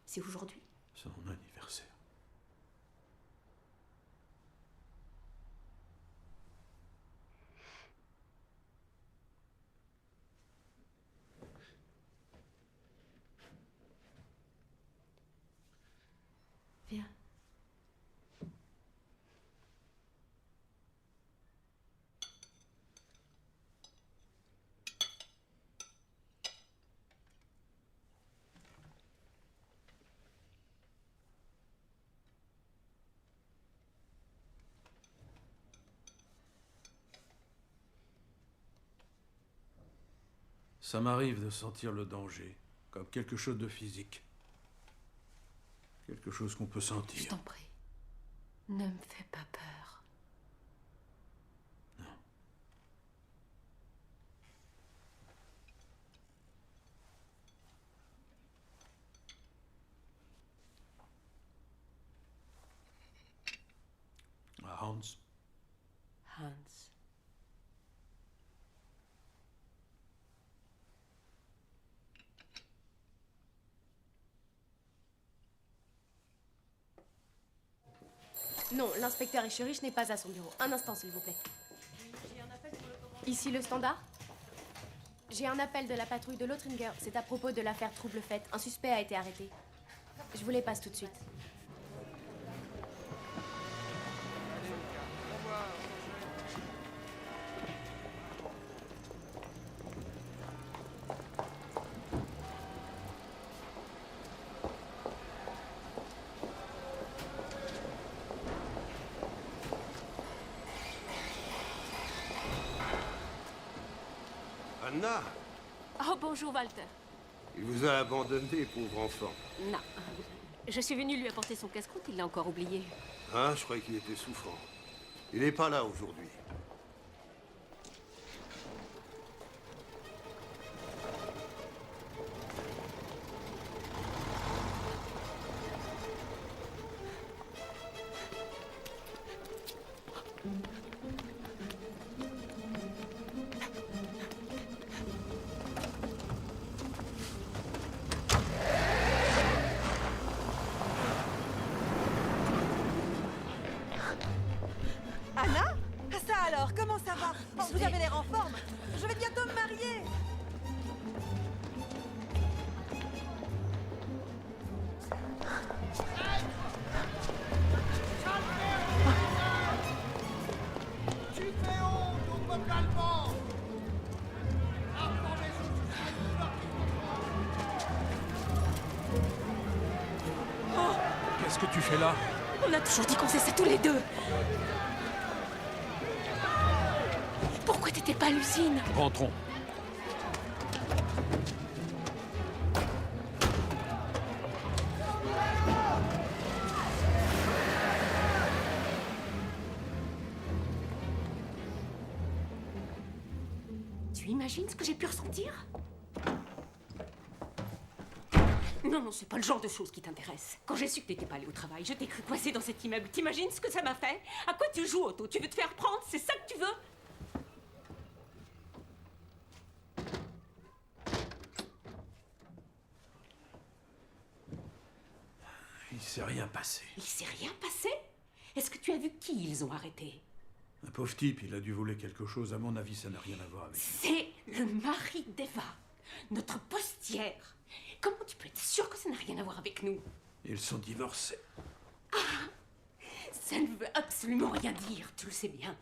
C'est aujourd'hui. Son anniversaire. Viens. Ça m'arrive de sentir le danger, comme quelque chose de physique. Quelque chose qu'on peut sentir. Je t'en prie. Ne me fais pas peur. Hans. Hans. Non, l'inspecteur Echerich n'est pas à son bureau. Un instant, s'il vous plaît. Ici le standard. J'ai un appel de la patrouille de Lothringer. C'est à propos de l'affaire Trouble Fête. Un suspect a été arrêté. Je vous les passe tout de suite. Anna, Oh, bonjour, Walter. il vous a abandonné, pauvre enfant. Non. Je suis venue lui apporter son casse-croûte, il l'a encore oublié. Ah, je croyais qu'il était souffrant. Il n'est pas là aujourd'hui. Anna? Ça alors, comment ça va? Oh, vous avez l'air en forme. Je vais bientôt me marier. Tu fais honte au peuple allemand. Qu'est-ce que tu fais là? On a toujours dit qu'on faisait ça tous les deux. Pourquoi t'étais pas à l'usine? Rentrons. Tu imagines ce que j'ai pu ressentir? Non, non, c'est pas le genre de choses qui t'intéresse. Quand j'ai su que t'étais pas allé au travail, je t'ai cru coincée dans cet immeuble. T'imagines ce que ça m'a fait? À quoi tu joues, Otto? Tu veux te faire prendre? C'est ça que tu veux? Il s'est rien passé. Il s'est rien passé? Est-ce que tu as vu qui ils ont arrêté? Un pauvre type, il a dû voler quelque chose. À mon avis, ça n'a rien à voir avec... C'est le mari d'Eva, notre postière. Comment tu peux être sûr que ça n'a rien à voir avec nous? Ils sont divorcés. Ça ne veut absolument rien dire, tu le sais bien.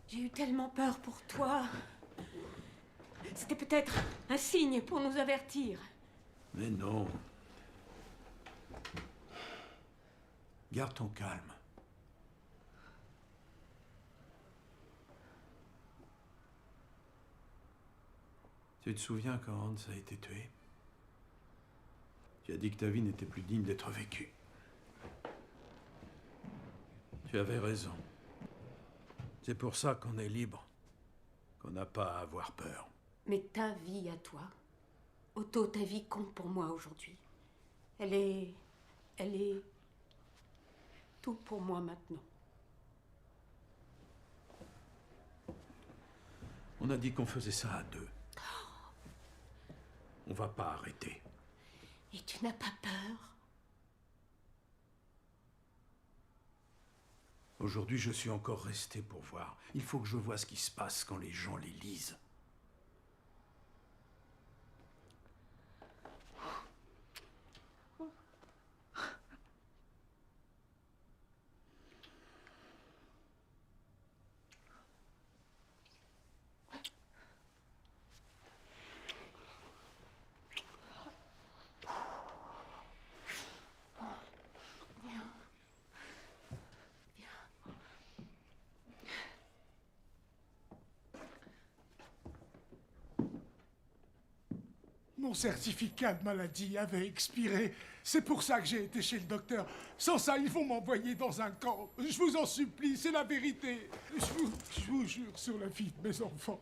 J'ai eu tellement peur pour toi. C'était peut-être un signe pour nous avertir. Mais non. Garde ton calme. Tu te souviens quand Hans a été tué? Tu as dit que ta vie n'était plus digne d'être vécue. Tu avais raison. C'est pour ça qu'on est libre, qu'on n'a pas à avoir peur. Mais ta vie à toi, Otto, ta vie compte pour moi aujourd'hui. Elle est tout pour moi maintenant. On a dit qu'on faisait ça à deux. On va pas arrêter. Et tu n'as pas peur? Aujourd'hui, je suis encore resté pour voir. Il faut que je vois ce qui se passe quand les gens les lisent. Mon certificat de maladie avait expiré. C'est pour ça que j'ai été chez le docteur. Sans ça, ils vont m'envoyer dans un camp. Je vous en supplie, c'est la vérité. Je vous jure sur la vie de mes enfants.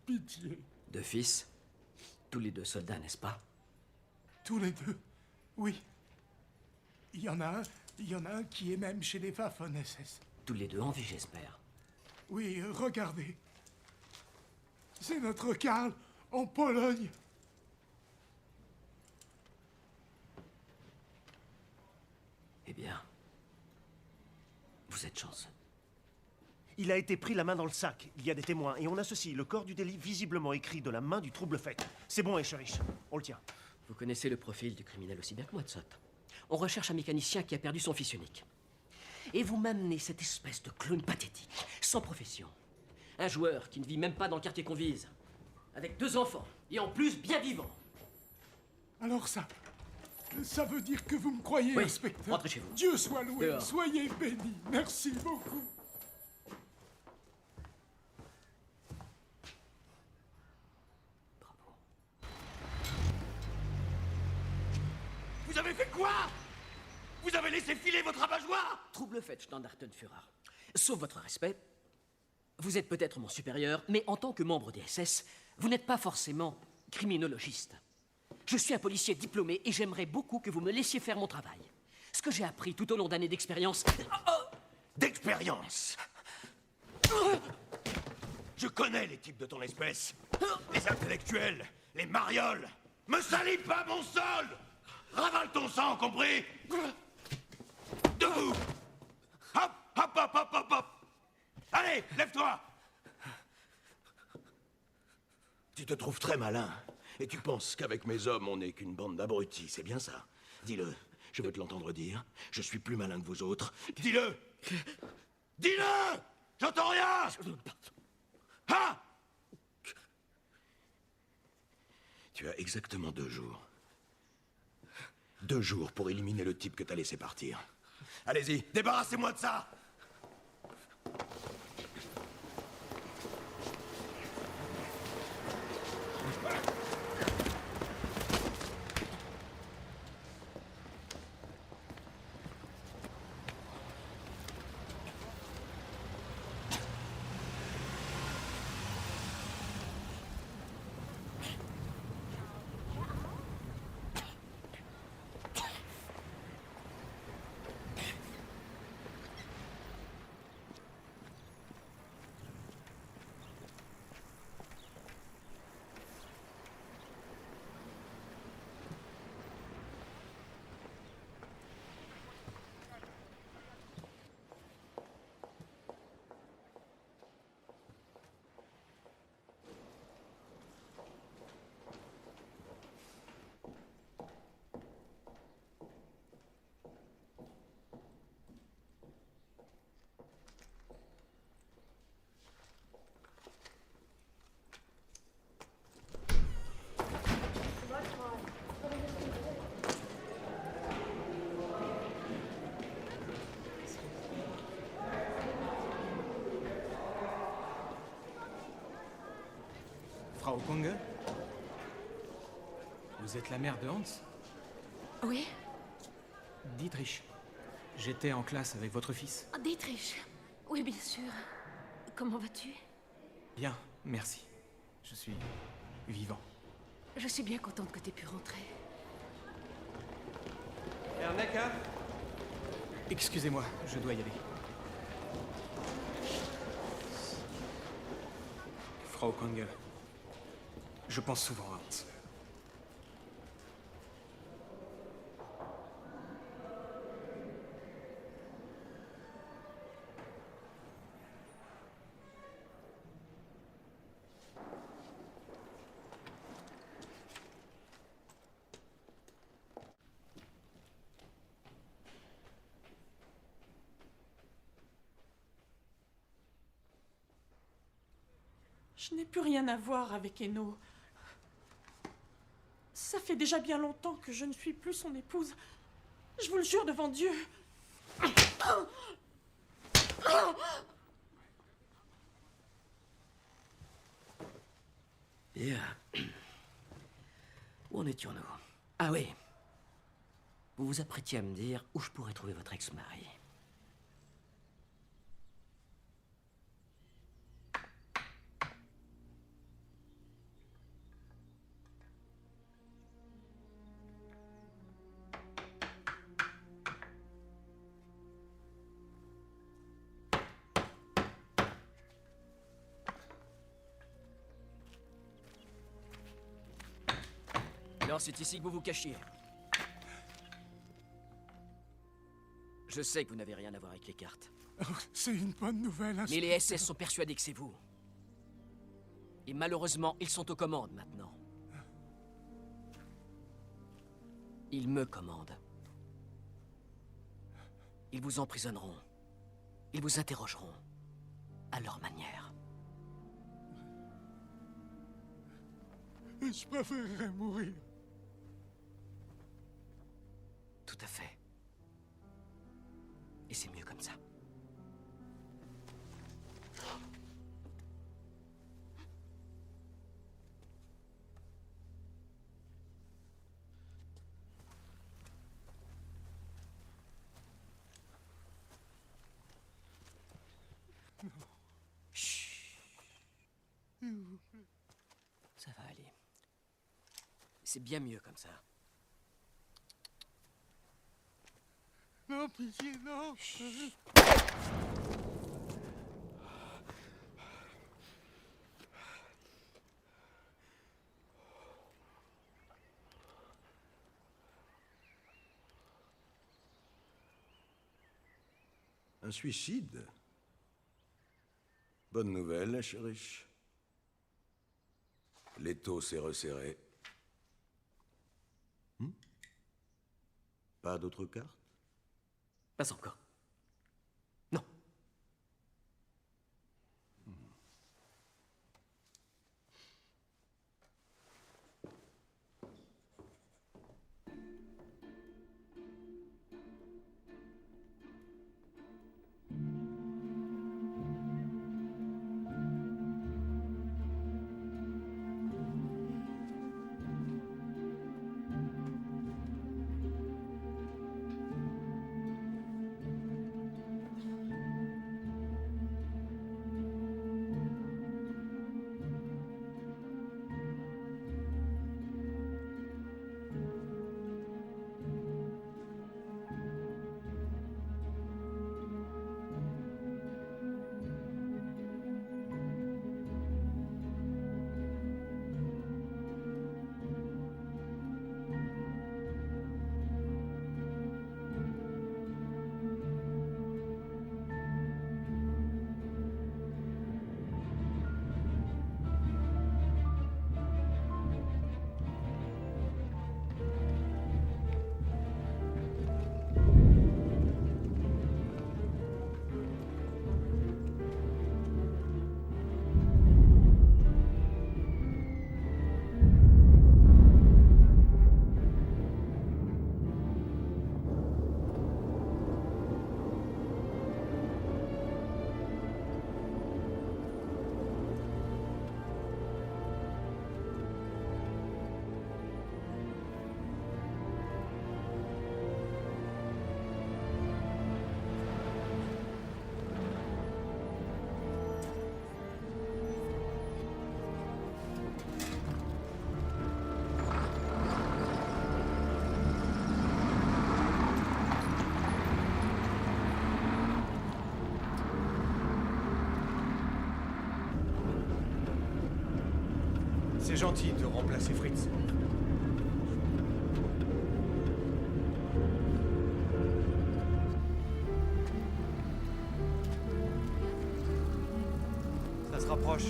Pitié. 2 fils, tous les 2 soldats, n'est-ce pas? Tous les 2, oui. Il y en a un qui est même chez les Waffen-SS. Tous les 2 en vie, j'espère. Oui, regardez. C'est notre Karl en Pologne. Eh bien, vous êtes chanceux. Il a été pris la main dans le sac. Il y a des témoins. Et on associe le corps du délit visiblement écrit de la main du trouble-fête. C'est bon, Escherich. On le tient. Vous connaissez le profil du criminel aussi bien que moi, Tsot. On recherche un mécanicien qui a perdu son fils unique. Et vous m'amenez cette espèce de clown pathétique, sans profession. Un joueur qui ne vit même pas dans le quartier qu'on vise. Avec 2 enfants. Et en plus, bien vivant. Alors ça veut dire que vous me croyez, Oui, inspecteur. rentrez chez vous. Dieu soit loué. Dehors. Soyez bénis. Merci beaucoup. Vous avez fait quoi? Vous avez laissé filer votre abat-joie? Trouble-fête, Standartenführer. Sauf votre respect, vous êtes peut-être mon supérieur, mais en tant que membre des SS, vous n'êtes pas forcément criminologiste. Je suis un policier diplômé et j'aimerais beaucoup que vous me laissiez faire mon travail. Ce que j'ai appris tout au long d'années d'expérience... D'expérience? Je connais les types de ton espèce. Les intellectuels, les marioles. Me salis pas mon sol! Ravale ton sang, compris? Debout! Hop, hop, hop, hop, hop, hop! Allez, lève-toi! Tu te trouves très malin. Et tu penses qu'avec mes hommes, on n'est qu'une bande d'abrutis, c'est bien ça? Dis-le, je veux te l'entendre dire. Je suis plus malin que vous autres. Dis-le! Dis-le! J'entends rien! Ah! Tu as exactement 2 jours. 2 jours pour éliminer le type que t'as laissé partir. Allez-y, débarrassez-moi de ça! Frau Kunge? Vous êtes la mère de Hans? Oui? Dietrich. J'étais en classe avec votre fils. Oh, Dietrich. Oui, bien sûr. Comment vas-tu? Bien, merci. Je suis vivant. Je suis bien contente que tu aies pu rentrer. Herr Necker? Excusez-moi, je dois y aller. Frau Kunge, je pense souvent à Hans. Je n'ai plus rien à voir avec Eno. Ça fait déjà bien longtemps que je ne suis plus son épouse. Je vous le jure devant Dieu. Et où en étions-nous? Ah oui. Vous vous apprêtiez à me dire où je pourrais trouver votre ex-mari. Alors c'est ici que vous vous cachiez. Je sais que vous n'avez rien à voir avec les cartes. C'est une bonne nouvelle, Mais les SS sont persuadés que c'est vous. Et malheureusement, ils sont aux commandes maintenant. Ils me commandent. Ils vous emprisonneront. Ils vous interrogeront. À leur manière. Je préférerais mourir. Tout à fait. Et c'est mieux comme ça. Chut. Ça va aller. C'est bien mieux comme ça. Non, pitié, non. Un suicide? Bonne nouvelle, chérie. L'étau s'est resserré. Pas d'autres cartes? Pas encore. Non. C'est gentil de remplacer Fritz. Ça se rapproche.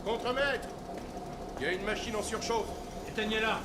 Contremaître! Il y a une machine en surchauffe. Éteignez-la.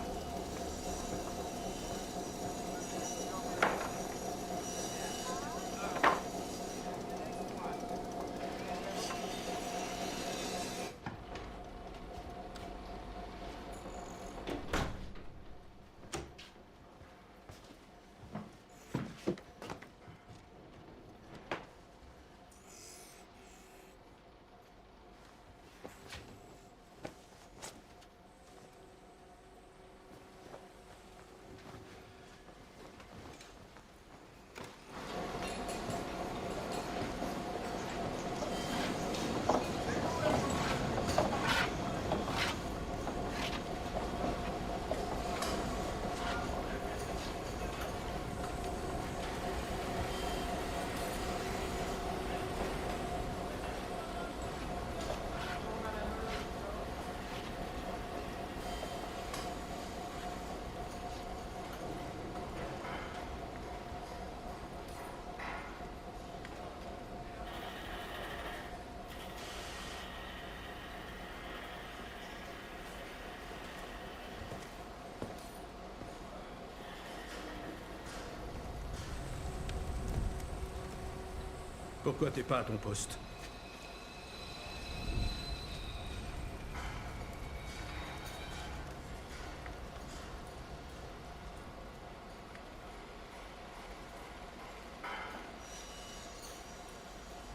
Pourquoi t'es pas à ton poste?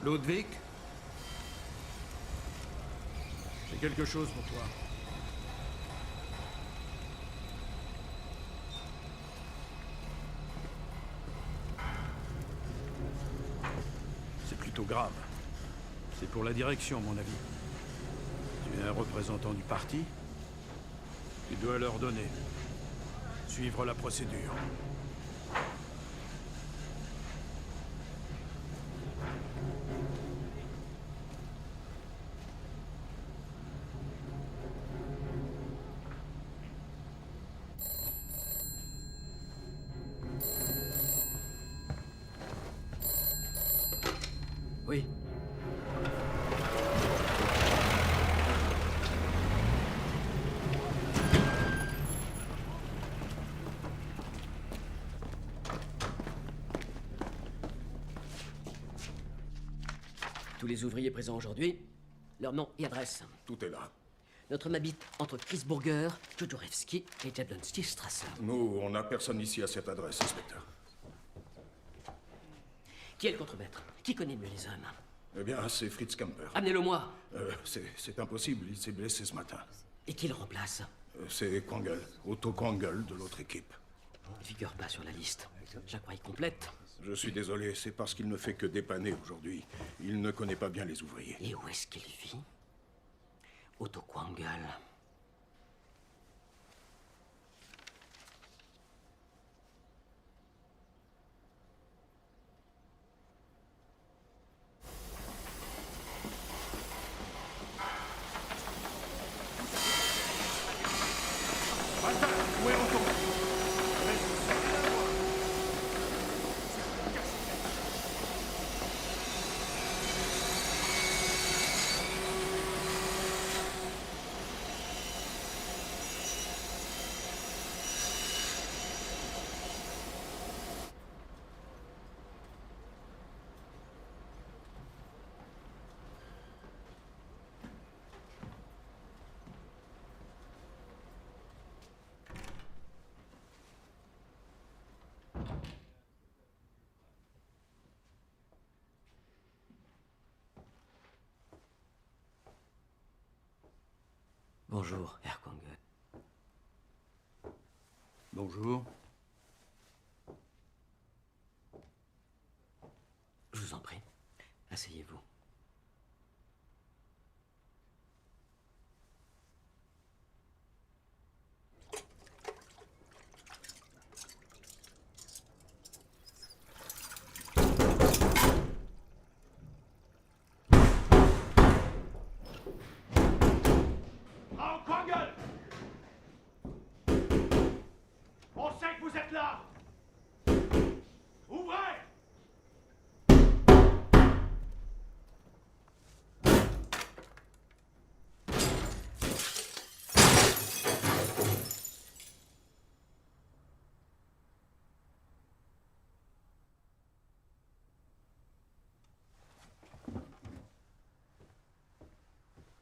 Ludwig? J'ai quelque chose pour toi. C'est plutôt grave. C'est pour la direction, à mon avis. Tu es un représentant du parti. Tu dois leur donner. Suivre la procédure. Oui. Tous les ouvriers présents aujourd'hui, leur nom et adresse. Tout est là. Notre homme habite entre Chrisburger, Jodorowski et Jablonski-Strasse. Nous, on n'a personne ici à cette adresse, inspecteur. Qui est le contremaître? Qui connaît mieux les hommes? Eh bien, c'est Fritz Kemper. Amenez-le-moi. C'est impossible, il s'est blessé ce matin. Et qui le remplace? C'est Kwangel, Otto Kwangel de l'autre équipe. Il ne figure pas sur la liste. Je la croyais complète. Je suis désolé, c'est parce qu'il ne fait que dépanner aujourd'hui. Il ne connaît pas bien les ouvriers. Et où est-ce qu'il vit? Otto Kwangel. Où est Otto? Bonjour, Herr Kwangel. Bonjour. Je vous en prie, asseyez-vous. Frau Kongel! On sait que vous êtes là! Ouvrez!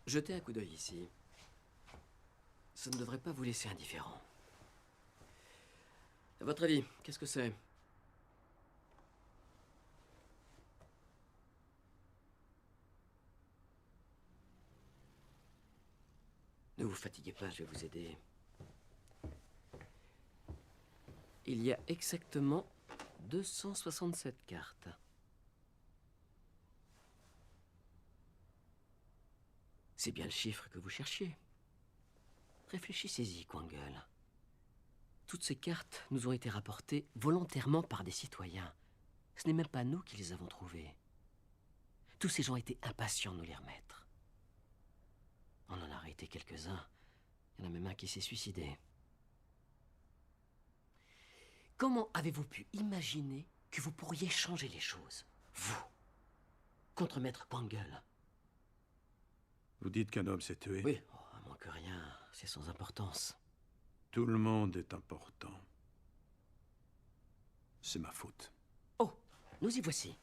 Jetez un coup d'œil ici. Ça ne devrait pas vous laisser indifférent. À votre avis, qu'est-ce que c'est? Ne vous fatiguez pas, je vais vous aider. Il y a exactement 267 cartes. C'est bien le chiffre que vous cherchiez. Réfléchissez-y, Quangle. Toutes ces cartes nous ont été rapportées volontairement par des citoyens. Ce n'est même pas nous qui les avons trouvées. Tous ces gens étaient impatients de nous les remettre. On en a arrêté quelques-uns. Il y en a même un qui s'est suicidé. Comment avez-vous pu imaginer que vous pourriez changer les choses, vous, contre Maître Quangle? Vous dites qu'un homme s'est tué? Oui, à moins que rien, c'est sans importance. Tout le monde est important. C'est ma faute. Oh, nous y voici.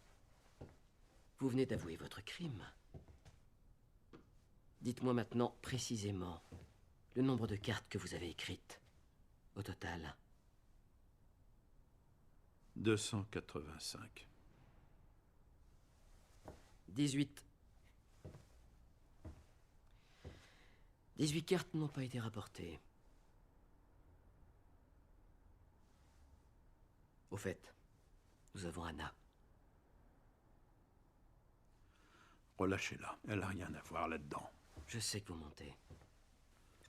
Vous venez d'avouer votre crime. Dites-moi maintenant précisément le nombre de cartes que vous avez écrites, au total. 285. 18. 18 cartes n'ont pas été rapportées. Au fait, nous avons Anna. Relâchez-la. Elle n'a rien à voir là-dedans. Je sais que vous mentez.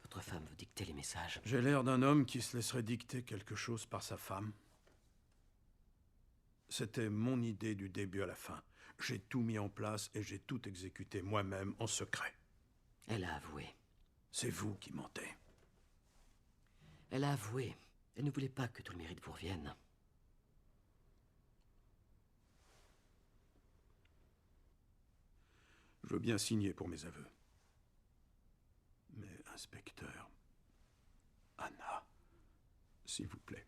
Votre femme vous dictait les messages. J'ai l'air d'un homme qui se laisserait dicter quelque chose par sa femme. C'était mon idée du début à la fin. J'ai tout mis en place et j'ai tout exécuté moi-même en secret. Elle a avoué. C'est vous qui mentez. Elle a avoué. Elle ne voulait pas que tout le mérite vous revienne. Je veux bien signer pour mes aveux. Mais, inspecteur, Anna, s'il vous plaît,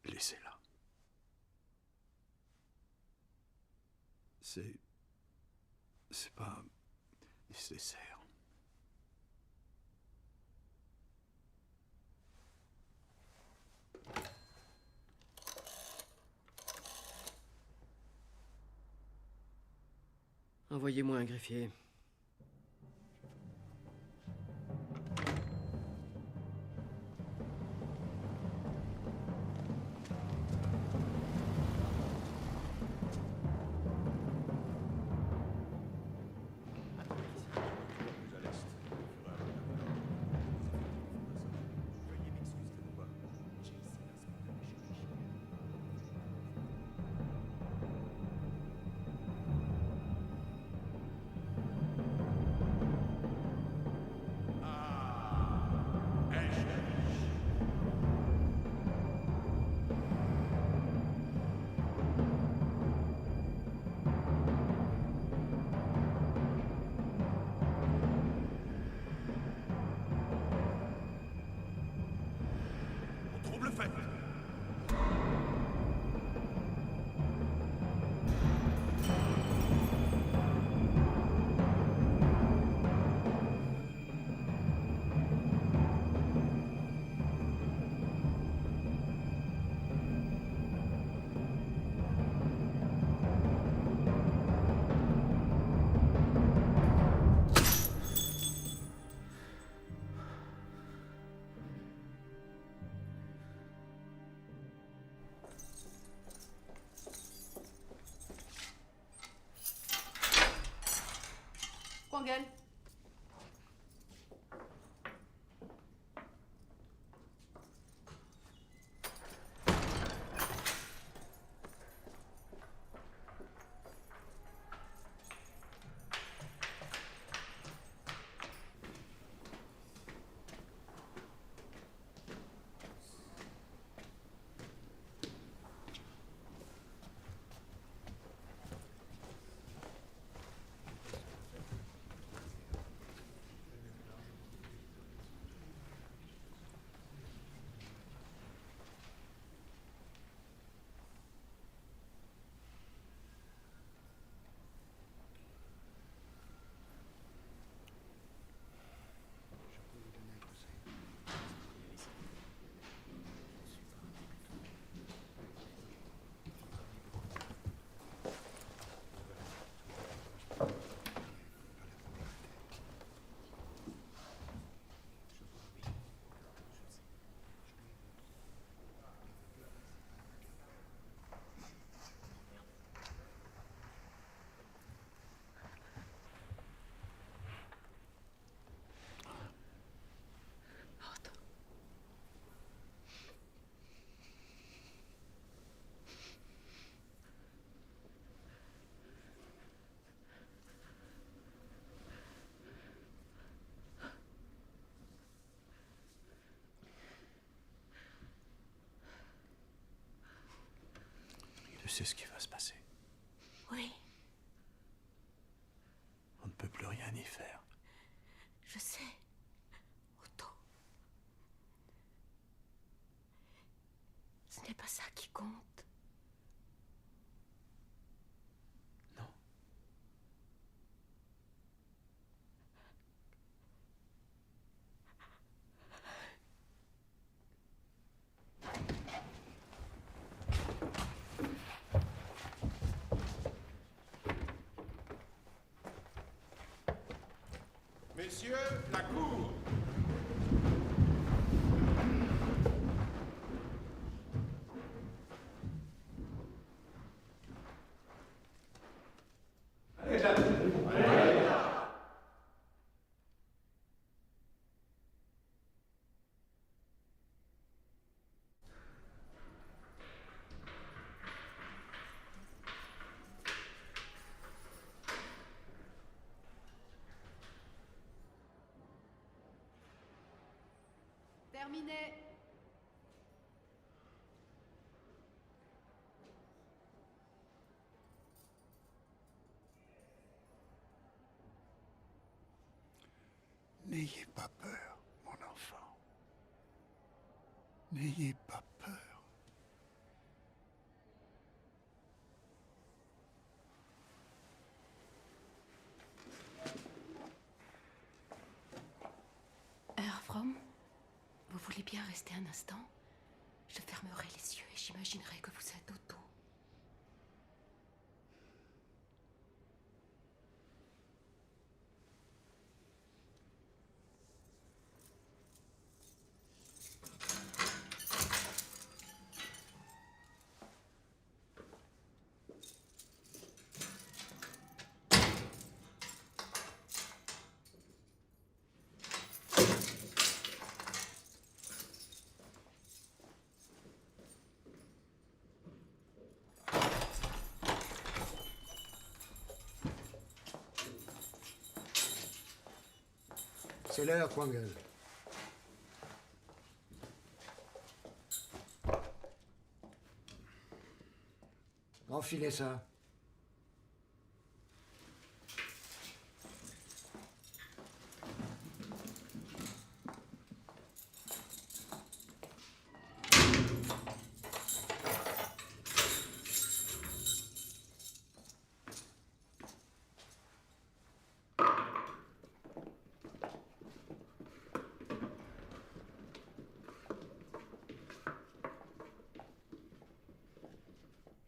laissez-la. C'est pas nécessaire. Envoyez-moi un greffier. Quangel. Tu sais ce qui va se passer. Oui, On ne peut plus rien y faire. je sais. Otto. Ce n'est pas ça qui compte. Messieurs, la cour! Terminé. N'ayez pas peur, mon enfant. N'ayez pas peur. Herr Fromm, vous voulez bien rester un instant? Je fermerai les yeux et j'imaginerai que vous êtes Otto. C'est l'heure, Quangel. Enfilez ça.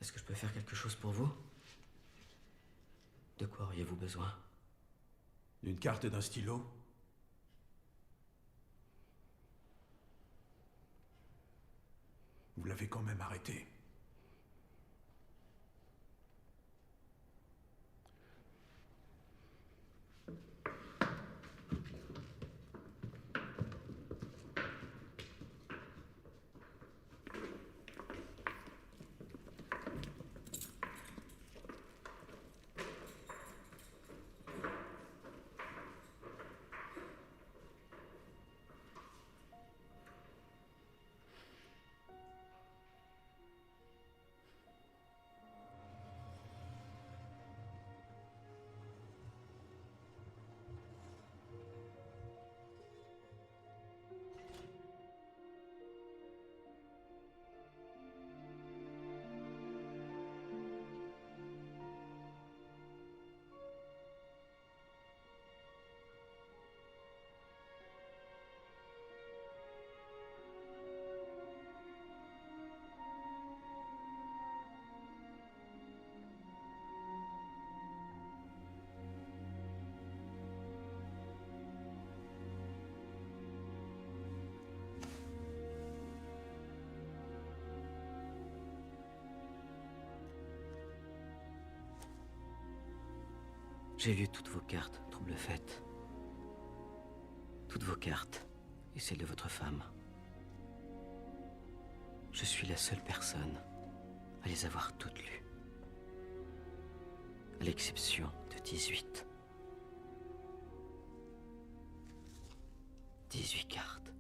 Est-ce que je peux faire quelque chose pour vous? De quoi auriez-vous besoin? D'une carte et d'un stylo? Vous l'avez quand même arrêté. J'ai lu toutes vos cartes, trouble faites. Toutes vos cartes, et celles de votre femme. Je suis la seule personne à les avoir toutes lues. À l'exception de 18. 18 cartes.